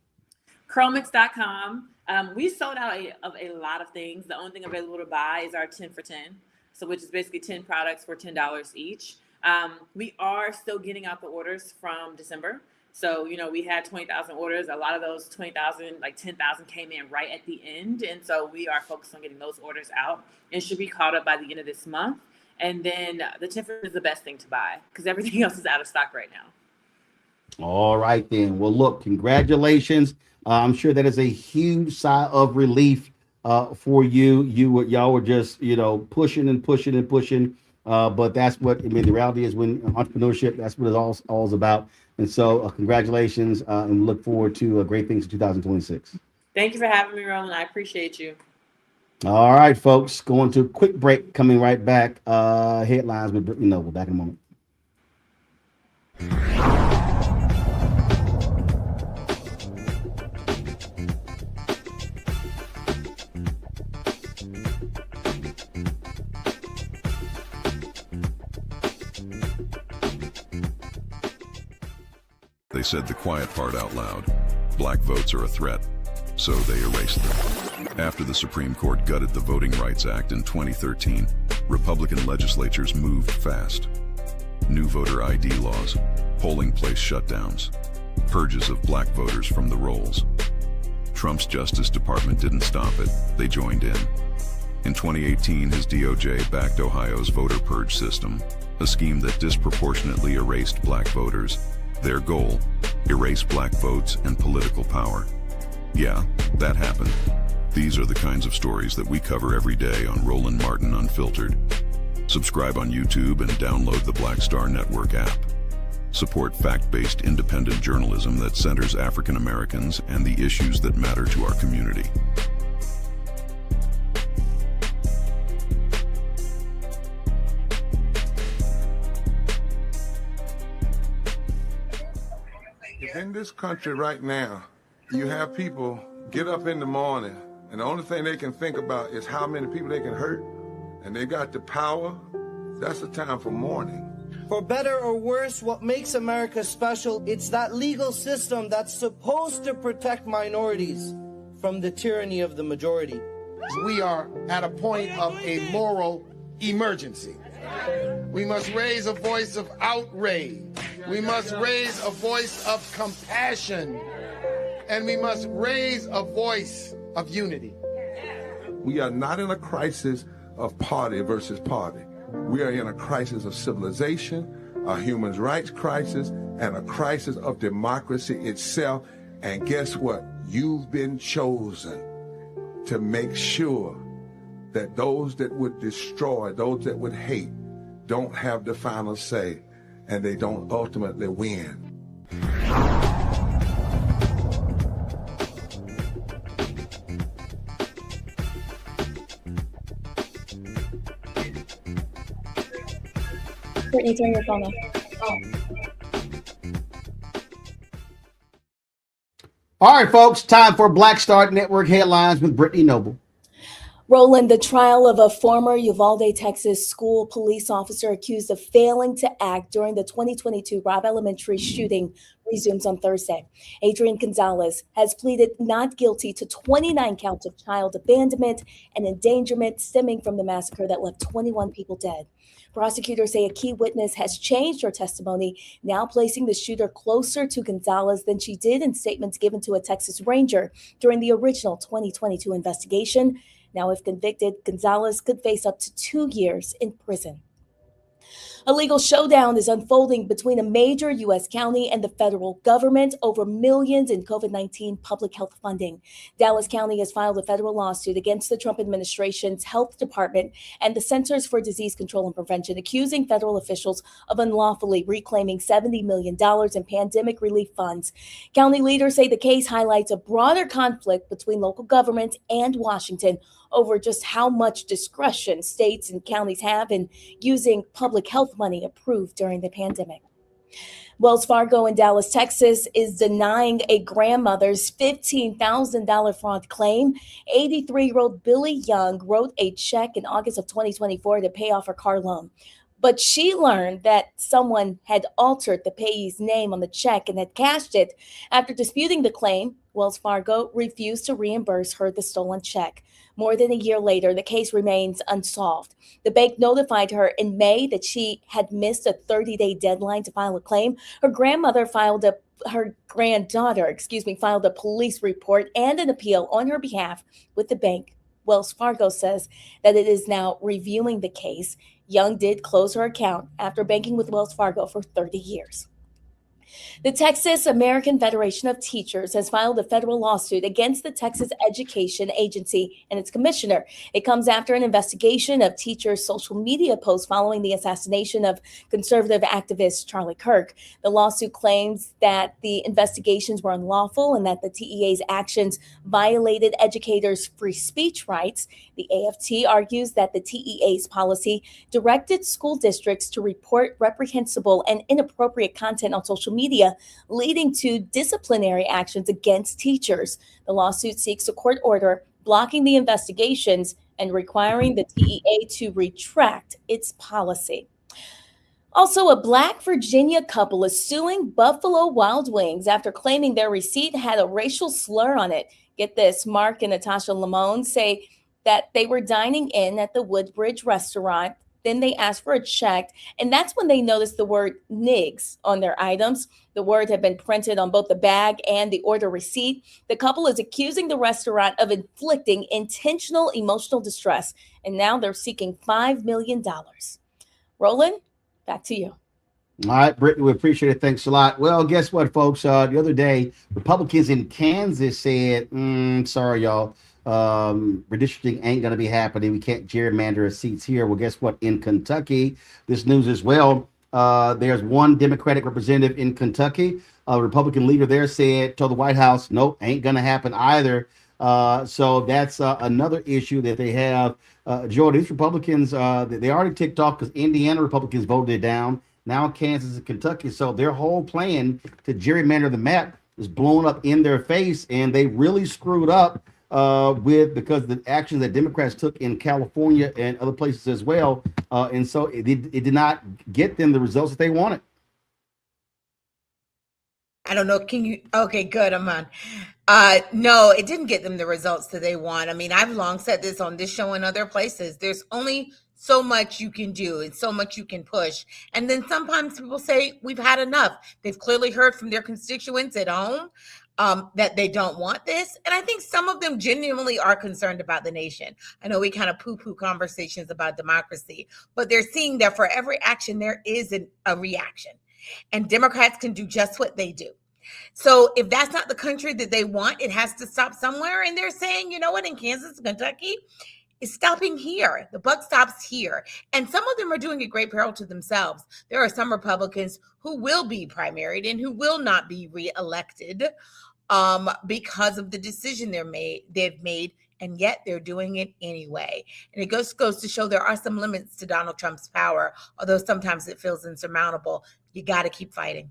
CurlMix.com. We sold out of a lot of things. The only thing available to buy is our 10 for 10. So which is basically 10 products for $10 each. We are still getting out the orders from December. So, we had 20,000 orders. A lot of those 20,000, like 10,000 came in right at the end. And so we are focused on getting those orders out and should be caught up by the end of this month. And then the 10 is the best thing to buy because everything else is out of stock right now. All right, then. Well, look, congratulations. I'm sure that is a huge sigh of relief for you. Y'all were just, pushing and pushing and pushing. But that's what, the reality is when entrepreneurship, that's what it's all about. And so congratulations, and we look forward to great things in 2026. Thank you for having me, Roland. I appreciate you. All right, folks, going to a quick break, coming right back. Headlines with Brittany Noble. Back in a moment. They said the quiet part out loud. Black votes are a threat, so they erased them. After the Supreme Court gutted the Voting Rights Act in 2013, Republican legislatures moved fast. New voter ID laws, polling place shutdowns, purges of Black voters from the rolls. Trump's Justice Department didn't stop it, they joined in. In 2018, his DOJ backed Ohio's voter purge system, a scheme that disproportionately erased Black voters. Their goal, erase Black votes and political power. Yeah, that happened. These are the kinds of stories that we cover every day on Roland Martin Unfiltered. Subscribe on YouTube and download the Black Star Network app. Support fact-based independent journalism that centers African Americans and the issues that matter to our community. In this country right now, you have people get up in the morning and the only thing they can think about is how many people they can hurt, and they got the power. That's the time for mourning. For better or worse, what makes America special, it's that legal system that's supposed to protect minorities from the tyranny of the majority. We are at a point of a moral emergency. We must raise a voice of outrage. We must raise a voice of compassion. And we must raise a voice of unity. We are not in a crisis of party versus party. We are in a crisis of civilization, a human rights crisis, and a crisis of democracy itself. And guess what? You've been chosen to make sure that those that would destroy, those that would hate, don't have the final say, and they don't ultimately win. Brittany, turn your phone off. All right, folks, time for Black Star Network headlines with Brittany Noble. Roland, the trial of a former Uvalde, Texas school police officer accused of failing to act during the 2022 Robb Elementary shooting resumes on Thursday. Adrian Gonzalez has pleaded not guilty to 29 counts of child abandonment and endangerment stemming from the massacre that left 21 people dead. Prosecutors say a key witness has changed her testimony, now placing the shooter closer to Gonzalez than she did in statements given to a Texas Ranger during the original 2022 investigation. Now, if convicted, Gonzalez could face up to 2 years in prison. A legal showdown is unfolding between a major U.S. county and the federal government over millions in COVID-19 public health funding. Dallas County has filed a federal lawsuit against the Trump administration's health department and the Centers for Disease Control and Prevention, accusing federal officials of unlawfully reclaiming $70 million in pandemic relief funds. County leaders say the case highlights a broader conflict between local governments and Washington over just how much discretion states and counties have in using public health money approved during the pandemic. Wells Fargo in Dallas, Texas is denying a grandmother's $15,000 fraud claim. 83-year-old Billy Young wrote a check in August of 2024 to pay off her car loan. But she learned that someone had altered the payee's name on the check and had cashed it. After disputing the claim, Wells Fargo refused to reimburse her the stolen check. More than a year later, the case remains unsolved. The bank notified her in May that she had missed a 30-day deadline to file a claim. Her granddaughter filed a police report and an appeal on her behalf with the bank. Wells Fargo says that it is now reviewing the case. Young did close her account after banking with Wells Fargo for 30 years. The Texas American Federation of Teachers has filed a federal lawsuit against the Texas Education Agency and its commissioner. It comes after an investigation of teachers' social media posts following the assassination of conservative activist Charlie Kirk. The lawsuit claims that the investigations were unlawful and that the TEA's actions violated educators' free speech rights. The AFT argues that the TEA's policy directed school districts to report reprehensible and inappropriate content on social media, leading to disciplinary actions against teachers. The lawsuit seeks a court order blocking the investigations and requiring the TEA to retract its policy. Also, a Black Virginia couple is suing Buffalo Wild Wings after claiming their receipt had a racial slur on it. Get this, Mark and Natasha Lamone say that they were dining in at the Woodbridge restaurant. Then they asked for a check, and that's when they noticed the word NIGS on their items. The word had been printed on both the bag and the order receipt. The couple is accusing the restaurant of inflicting intentional emotional distress, and now they're seeking $5 million. Roland, back to you. All right, Brittany, we appreciate it. Thanks a lot. Well, guess what, folks? The other day, Republicans in Kansas said, sorry, y'all. Redistricting ain't going to be happening. We can't gerrymander seats here. Well, guess what? In Kentucky, this news as well. There's one Democratic representative in Kentucky. A Republican leader there told the White House, nope, ain't going to happen either. So that's another issue that they have. Joe, these Republicans, they already ticked off because Indiana Republicans voted it down. Now Kansas and Kentucky. So their whole plan to gerrymander the map is blown up in their face, and they really screwed up because the actions that Democrats took in California and other places as well. And so it did not get them the results that they wanted. I don't know. Okay, good. I'm on. No, it didn't get them the results that they want. I mean, I've long said this on this show and other places. There's only so much you can do and so much you can push. And then sometimes people say, we've had enough. They've clearly heard from their constituents at home that they don't want this. And I think some of them genuinely are concerned about the nation. I know we kind of poo-poo conversations about democracy, but they're seeing that for every action, there is a reaction. And Democrats can do just what they do. So if that's not the country that they want, it has to stop somewhere. And they're saying, you know what, in Kansas, Kentucky, it's stopping here. The buck stops here. And some of them are doing a great peril to themselves. There are some Republicans who will be primaried and who will not be reelected because of the decision they've made, and yet they're doing it anyway. And it goes to show there are some limits to Donald Trump's power, although sometimes it feels insurmountable. You got to keep fighting.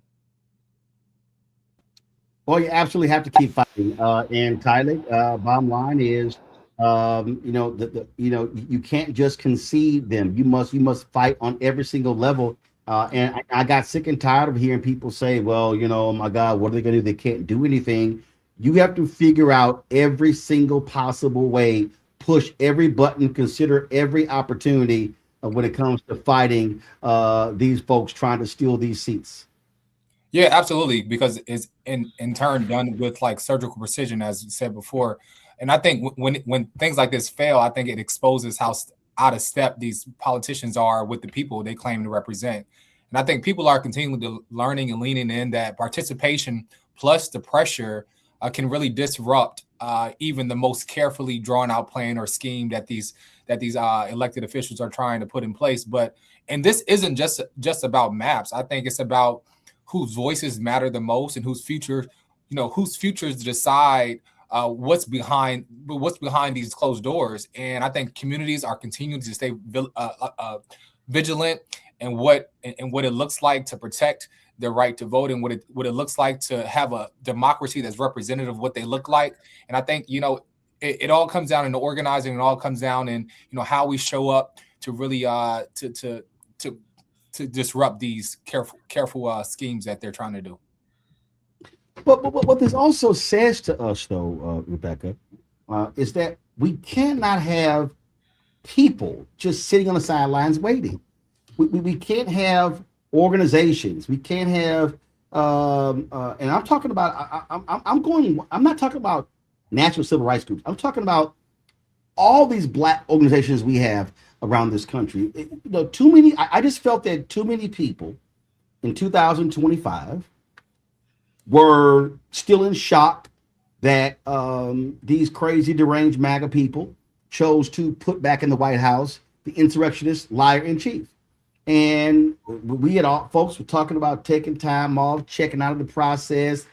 Well, you absolutely have to keep fighting. And Tyler, bottom line is, you can't just concede them. You must fight on every single level. And I got sick and tired of hearing people say, well, oh my God, what are they going to do? They can't do anything. You have to figure out every single possible way, push every button, consider every opportunity when it comes to fighting these folks trying to steal these seats. Yeah, absolutely, because it's in turn done with like surgical precision, as you said before. And I think when things like this fail, I think it exposes how out of step these politicians are with the people they claim to represent. And I think people are continually learning and leaning in that participation plus the pressure can really disrupt even the most carefully drawn out plan or scheme that these elected officials are trying to put in place. And this isn't just about maps. I think it's about whose voices matter the most and whose futures decide what's behind these closed doors. And I think communities are continuing to stay vigilant in what it looks like to protect their right to vote and what it looks like to have a democracy that's representative of what they look like. And I think it all comes down into organizing. It all comes down in how we show up to really to disrupt these careful schemes that they're trying to do. But what this also says to us, though, Rebecca, is that we cannot have people just sitting on the sidelines waiting. We can't have organizations. We can't have, and I'm talking about. I'm not talking about national civil rights groups. I'm talking about all these Black organizations we have around this country. Too many. I just felt that too many people in 2025 were still in shock that these crazy deranged MAGA people chose to put back in the White House the insurrectionist liar in chief. And folks were talking about taking time off, checking out of the process,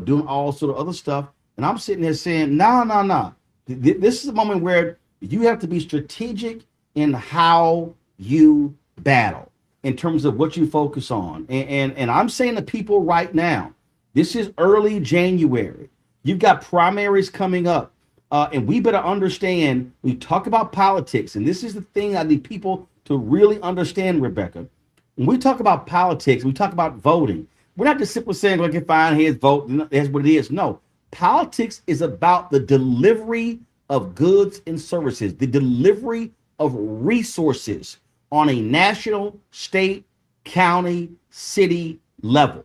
doing all sort of other stuff. And I'm sitting there saying, no. This is a moment where you have to be strategic in how you battle in terms of what you focus on. And I'm saying to people right now, this is early January. You've got primaries coming up. And we better understand, we talk about politics, and this is the thing I need people to really understand, Rebecca. When we talk about politics, we talk about voting. We're not just simply saying, okay, fine, here's vote, that's what it is. No, politics is about the delivery of goods and services, the delivery of resources on a national, state, county, city level.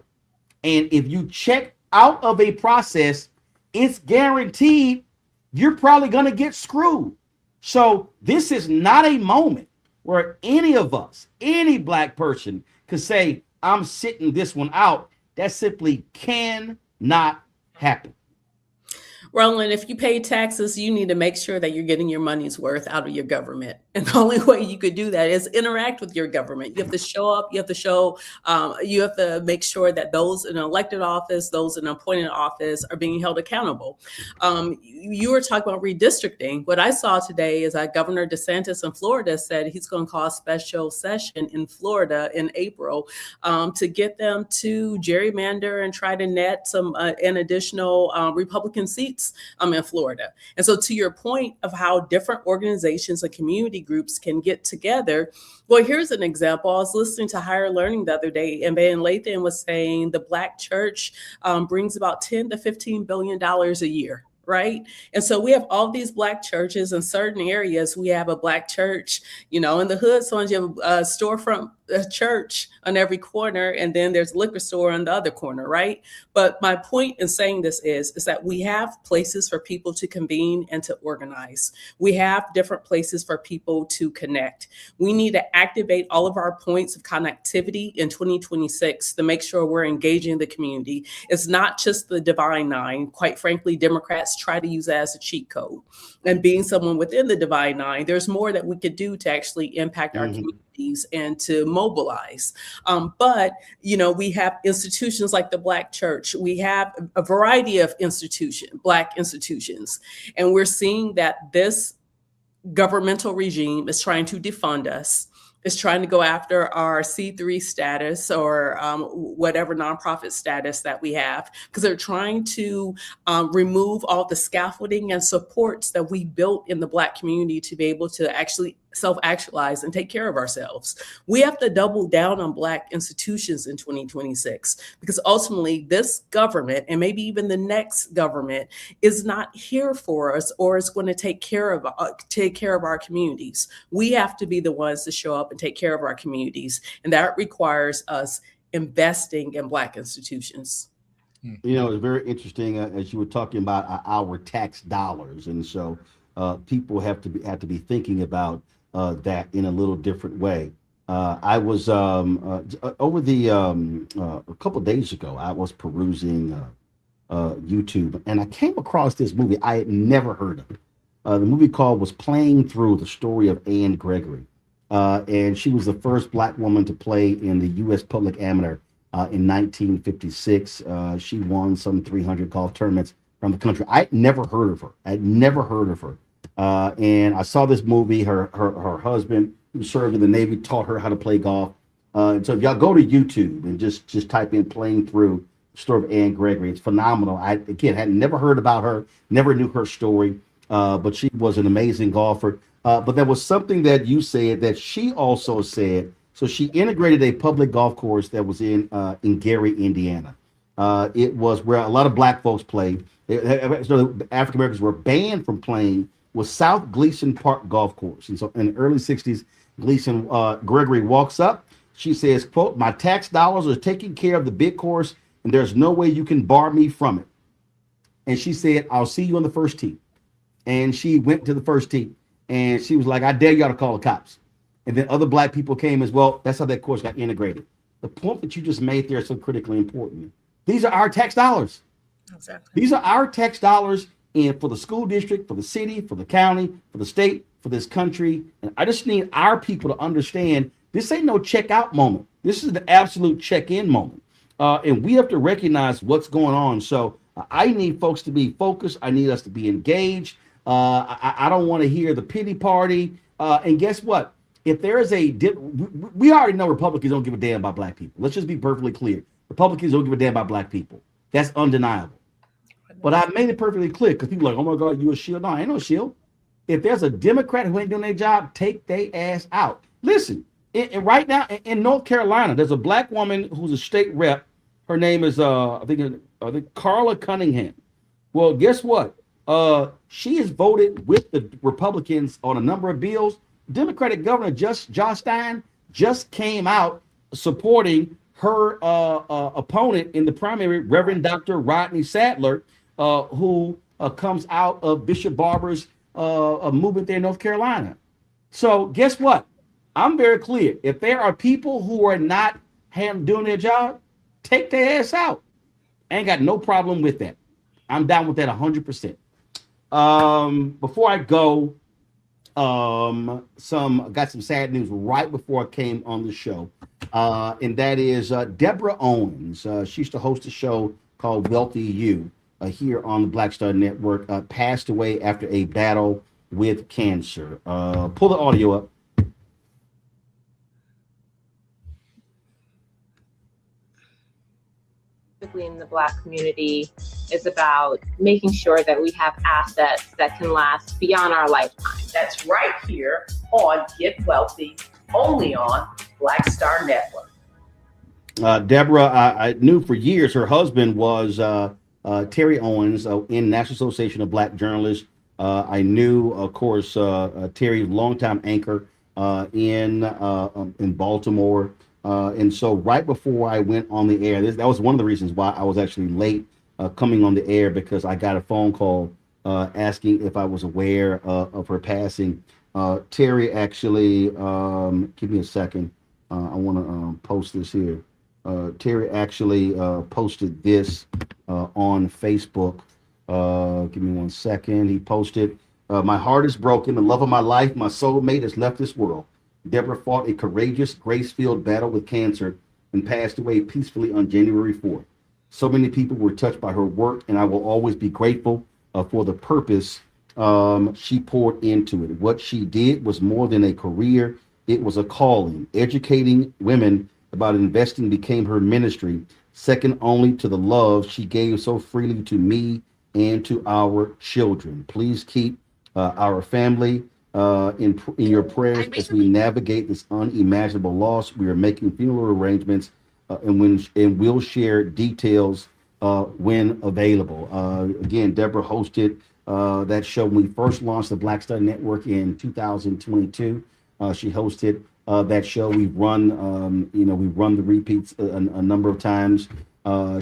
And if you check out of a process, it's guaranteed you're probably going to get screwed. So this is not a moment where any of us, any Black person could say, I'm sitting this one out. That simply cannot happen. Roland, if you pay taxes, you need to make sure that you're getting your money's worth out of your government. And the only way you could do that is interact with your government. You have to show up. You have to make sure that those in elected office, those in appointed office are being held accountable. You were talking about redistricting. What I saw today is that Governor DeSantis in Florida said he's going to call a special session in Florida in April to get them to gerrymander and try to net some an additional Republican seats in Florida. And so to your point of how different organizations and community groups can get together, well, here's an example. I was listening to Higher Learning the other day, and Van Lathan was saying the Black church brings about $10 to $15 billion a year, right? And so we have all these Black churches in certain areas. We have a Black church, in the hood. Sometimes you have a storefront, a church on every corner, and then there's a liquor store on the other corner, right? But my point in saying this is that we have places for people to convene and to organize. We have different places for people to connect. We need to activate all of our points of connectivity in 2026 to make sure we're engaging the community. It's not just the Divine Nine. Quite frankly, Democrats try to use that as a cheat code. And being someone within the Divine Nine, there's more that we could do to actually impact our communities and to mobilize. But we have institutions like the Black Church. We have a variety of Black institutions. And we're seeing that this governmental regime is trying to defund us, is trying to go after our C3 status or whatever nonprofit status that we have, because they're trying to remove all the scaffolding and supports that we built in the Black community to be able to actually self-actualize and take care of ourselves. We have to double down on Black institutions in 2026, because ultimately this government, and maybe even the next government, is not here for us or is going to take care of our communities. We have to be the ones to show up and take care of our communities, and that requires us investing in Black institutions. It's very interesting as you were talking about our tax dollars, and so people have to be thinking about that in a little different way. I was over the a couple of days ago, I was perusing YouTube, and I came across this movie I had never heard of. The movie was Playing Through, the story of Anne Gregory. And she was the first Black woman to play in the U.S. Public Amateur in 1956. She won some 300 golf tournaments around the country. I'd never heard of her. And I saw this movie. Her husband, who served in the Navy, taught her how to play golf. So if y'all go to YouTube and just type in Playing Through, the story of Anne Gregory, it's phenomenal. I, again, had never heard about her, never knew her story, but she was an amazing golfer. But there was something that you said that she also said. So she integrated a public golf course that was in Gary, Indiana. It was where a lot of Black folks played. So African Americans were banned from playing, was South Gleason Park Golf Course. And so in the early 60s, Gleason Gregory walks up. She says, quote, "My tax dollars are taking care of the big course, and there's no way you can bar me from it." And she said, "I'll see you on the first tee." And she went to the first tee, and she was like, "I dare y'all to call the cops." And then other Black people came as well. That's how that course got integrated. The point that you just made there is so critically important. These are our tax dollars. Exactly. These are our tax dollars, and for the school district, for the city, for the county, for the state, for this country. And I just need our people to understand this ain't no check out moment. This is the absolute check in moment. And we have to recognize what's going on. So I need folks to be focused. I need us to be engaged. I don't want to hear the pity party. And guess what? If there is we already know Republicans don't give a damn about Black people. Let's just be perfectly clear. Republicans don't give a damn about Black people. That's undeniable. But I made it perfectly clear because people are like, "Oh my God, you a shield?" No, I ain't no shield. If there's a Democrat who ain't doing their job, take their ass out. Listen, right now in North Carolina, there's a Black woman who's a state rep. Her name is I think Carla Cunningham. Well, guess what? She has voted with the Republicans on a number of bills. Democratic Governor Josh Stein just came out supporting her opponent in the primary, Reverend Dr. Rodney Sadler, who comes out of Bishop Barber's movement there in North Carolina. So guess what? I'm very clear. If there are people who are not doing their job, take their ass out. I ain't got no problem with that. I'm down with that 100%. Before I go, got some sad news right before I came on the show. And that is Deborah Owens. She used to host a show called Wealthy You here on the Black Star Network, passed away after a battle with cancer. Pull the audio up. In the Black community is about making sure that we have assets that can last beyond our lifetime. That's right here on Get Wealthy, only on Black Star Network. Deborah, I knew for years her husband was Terry Owens in National Association of Black Journalists. I knew, of course, Terry, longtime anchor in Baltimore. And so right before I went on the air, that was one of the reasons why I was actually late coming on the air, because I got a phone call asking if I was aware of her passing. Terry actually, give me a second. I want to post this here. Terry actually posted this on Facebook. Give me 1 second. He posted, my heart is broken. The love of my life, my soulmate, has left this world. Deborah fought a courageous, grace-filled battle with cancer and passed away peacefully on January 4th. So many people were touched by her work, and I will always be grateful for the purpose she poured into it. What she did was more than a career. It was a calling. Educating women about investing became her ministry, second only to the love she gave so freely to me and to our children. Please keep our family in your prayers as we navigate this unimaginable loss. We are making funeral arrangements and we'll share details when available. Again, Deborah hosted that show when we first launched the Black Star Network in 2022. She hosted that show. We've run, we've run the repeats a number of times.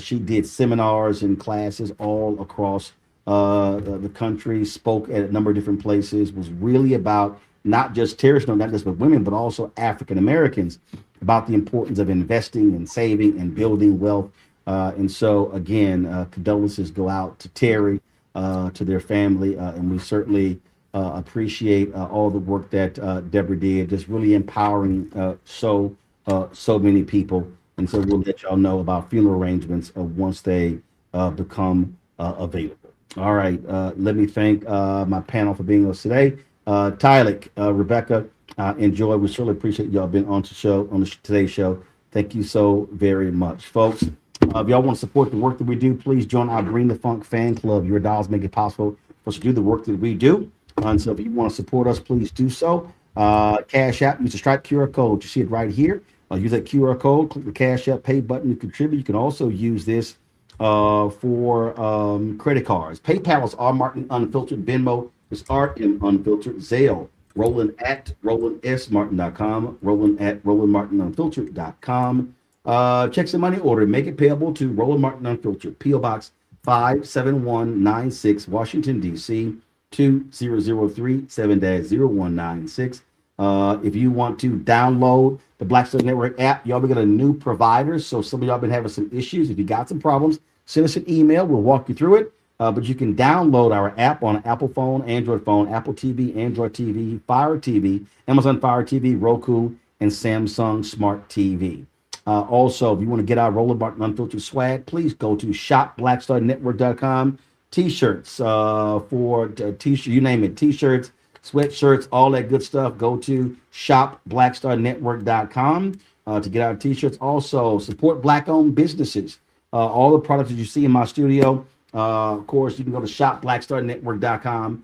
She did seminars and classes all across the country, spoke at a number of different places, was really about not just terrorists, not just with women, but also African Americans, about the importance of investing and saving and building wealth. And so, again, condolences go out to Terry, to their family, and we certainly appreciate all the work that Deborah did, just really empowering so many people. And so we'll let y'all know about funeral arrangements once they become available. All right, let me thank my panel for being with us today. Tyler, Rebecca, and Joy, we certainly appreciate y'all being on today's show. Thank you so very much, folks. If y'all want to support the work that we do, please join our Bring the Funk fan club. Your dollars make it possible for us to do the work that we do. And so if you want to support us, please do so. Cash App, use the Stripe QR code. You see it right here. Use that QR code, click the Cash App pay button to contribute. You can also use this for credit cards. PayPal is R Martin Unfiltered. Venmo is RM Unfiltered. Zelle, Roland at RolandSMartin.com. Roland at RolandMartinUnfiltered.com. Checks and money order. Make it payable to Roland Martin Unfiltered. P.O. Box 57196, Washington, D.C. 2003 7-0196. If you want to download the Black Star Network app, y'all got a new provider. So some of y'all been having some issues. If you got some problems, send us an email. We'll walk you through it. But you can download our app on Apple phone, Android phone, Apple TV, Android TV, Fire TV, Amazon Fire TV, Roku, and Samsung Smart TV. Also, if you want to get our Roland Martin Unfiltered swag, please go to shopblackstarnetwork.com. T-shirts for t-shirt, you name it, t-shirts, sweatshirts, all that good stuff. Go to shopblackstarnetwork.com to get our t-shirts. Also, support Black-owned businesses. All the products that you see in my studio, of course, you can go to shopblackstarnetwork.com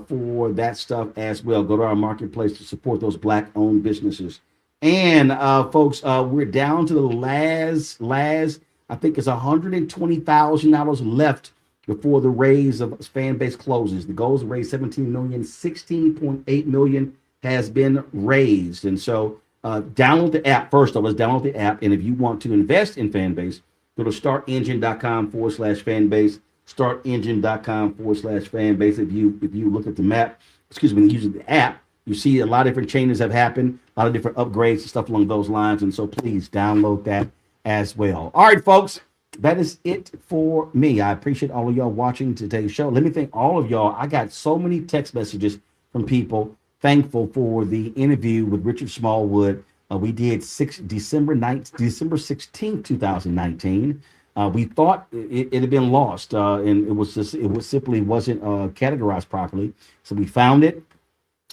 for that stuff as well. Go to our marketplace to support those Black-owned businesses. And folks, we're down to the last, I think it's $120,000 left before the raise of fan base closes. The goal is to raise 17 million, 16.8 million has been raised. And so download the app. First of all, let's download the app. And if you want to invest in fan base, go to startengine.com/fanbase, startengine.com/fanbase. If you look at the map, using the app, you see a lot of different changes have happened, a lot of different upgrades and stuff along those lines. And so please download that as well. All right, folks, that is it for me. I appreciate all of y'all watching today's show. Let me thank all of y'all. I got so many text messages from people thankful for the interview with Richard Smallwood. We did December 16th, 2019. We thought it had been lost, and it simply wasn't categorized properly. So we found it.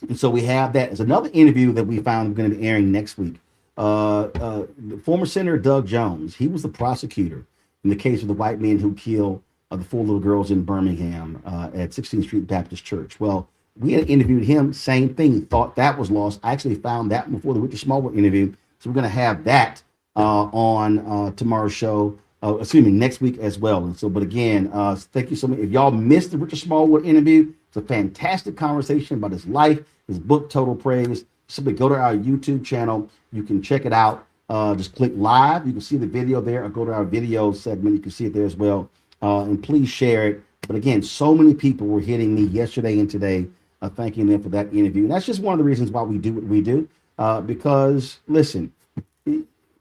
And so we have that as another interview that we found going to be airing next week. Former Senator Doug Jones, he was the prosecutor in the case of the white men who killed the 4 little girls in Birmingham at 16th Street Baptist Church. Well, we had interviewed him, same thing, thought that was lost. I actually found that before the Richard Smallwood interview. So we're going to have that on tomorrow's show next week as well. And so, but again, thank you so much. If y'all missed the Richard Smallwood interview, it's a fantastic conversation about his life, his book, Total Praise. Simply go to our YouTube channel. You can check it out. Just click live. You can see the video there, or go to our video segment. You can see it there as well. And please share it. But again, so many people were hitting me yesterday and today, thanking them for that interview. And that's just one of the reasons why we do what we do. Because listen,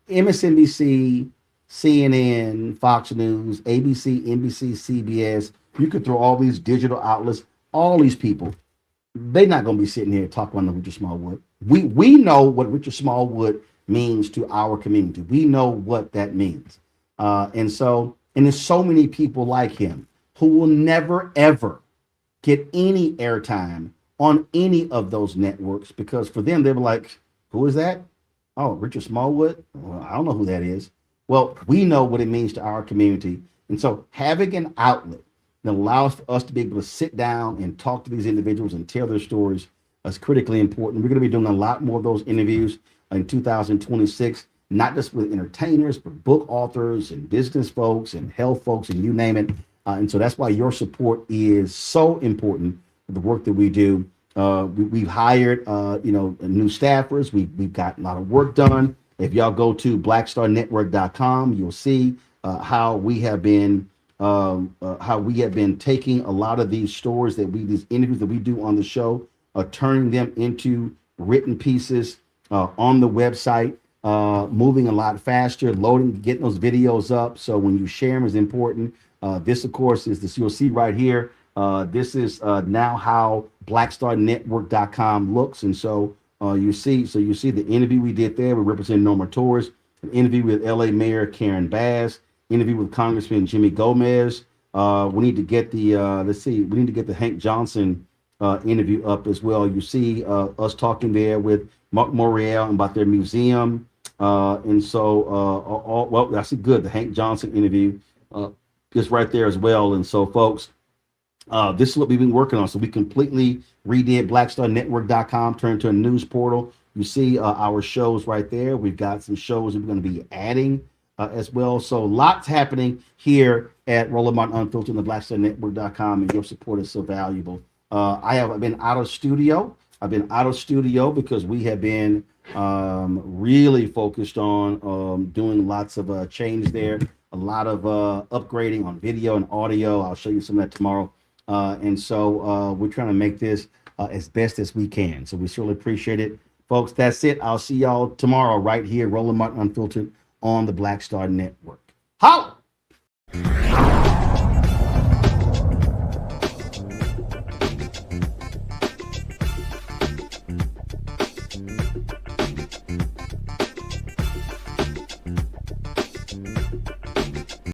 MSNBC, CNN, Fox News, ABC, NBC, CBS, you could throw all these digital outlets, all these people, they're not going to be sitting here talking about Richard Smallwood. We know what Richard Smallwood means to our community. We know what that means. And there's so many people like him who will never, ever get any airtime on any of those networks, because for them, they were like, who is that? Oh, Richard Smallwood? Well, I don't know who that is. Well, we know what it means to our community. And so having an outlet that allows for us to be able to sit down and talk to these individuals and tell their stories is critically important. We're going to be doing a lot more of those interviews in 2026, not just with entertainers, but book authors and business folks and health folks and you name it. And so that's why your support is so important for the work that we do. We've hired, new staffers. We've got a lot of work done. If y'all go to blackstarnetwork.com, you'll see how we have been taking a lot of these stories these interviews that we do on the show, turning them into written pieces on the website, moving a lot faster, getting those videos up. So when you share them is important. This, of course, is this. You'll see right here. This is now how blackstarnetwork.com looks. And so you see the interview we did there. We represent Norma Torres, an interview with LA Mayor Karen Bass, interview with Congressman Jimmy Gomez. We need to get the Hank Johnson interview up as well. You see us talking there with Mark Morial about their museum. That's good. The Hank Johnson interview is right there as well. And so, folks, this is what we've been working on. So we completely redid blackstarnetwork.com, turned to a news portal. You see our shows right there. We've got some shows that we're going to be adding as well. So lots happening here at Roland Martin Unfiltered and the blackstarnetwork.com, and your support is so valuable. I've been out of studio. Because we have been really focused on doing lots of change there, a lot of upgrading on video and audio. I'll show you some of that tomorrow. And so we're trying to make this as best as we can. So we certainly appreciate it. Folks, that's it. I'll see y'all tomorrow right here, Roland Martin Unfiltered on the Black Star Network. Holla!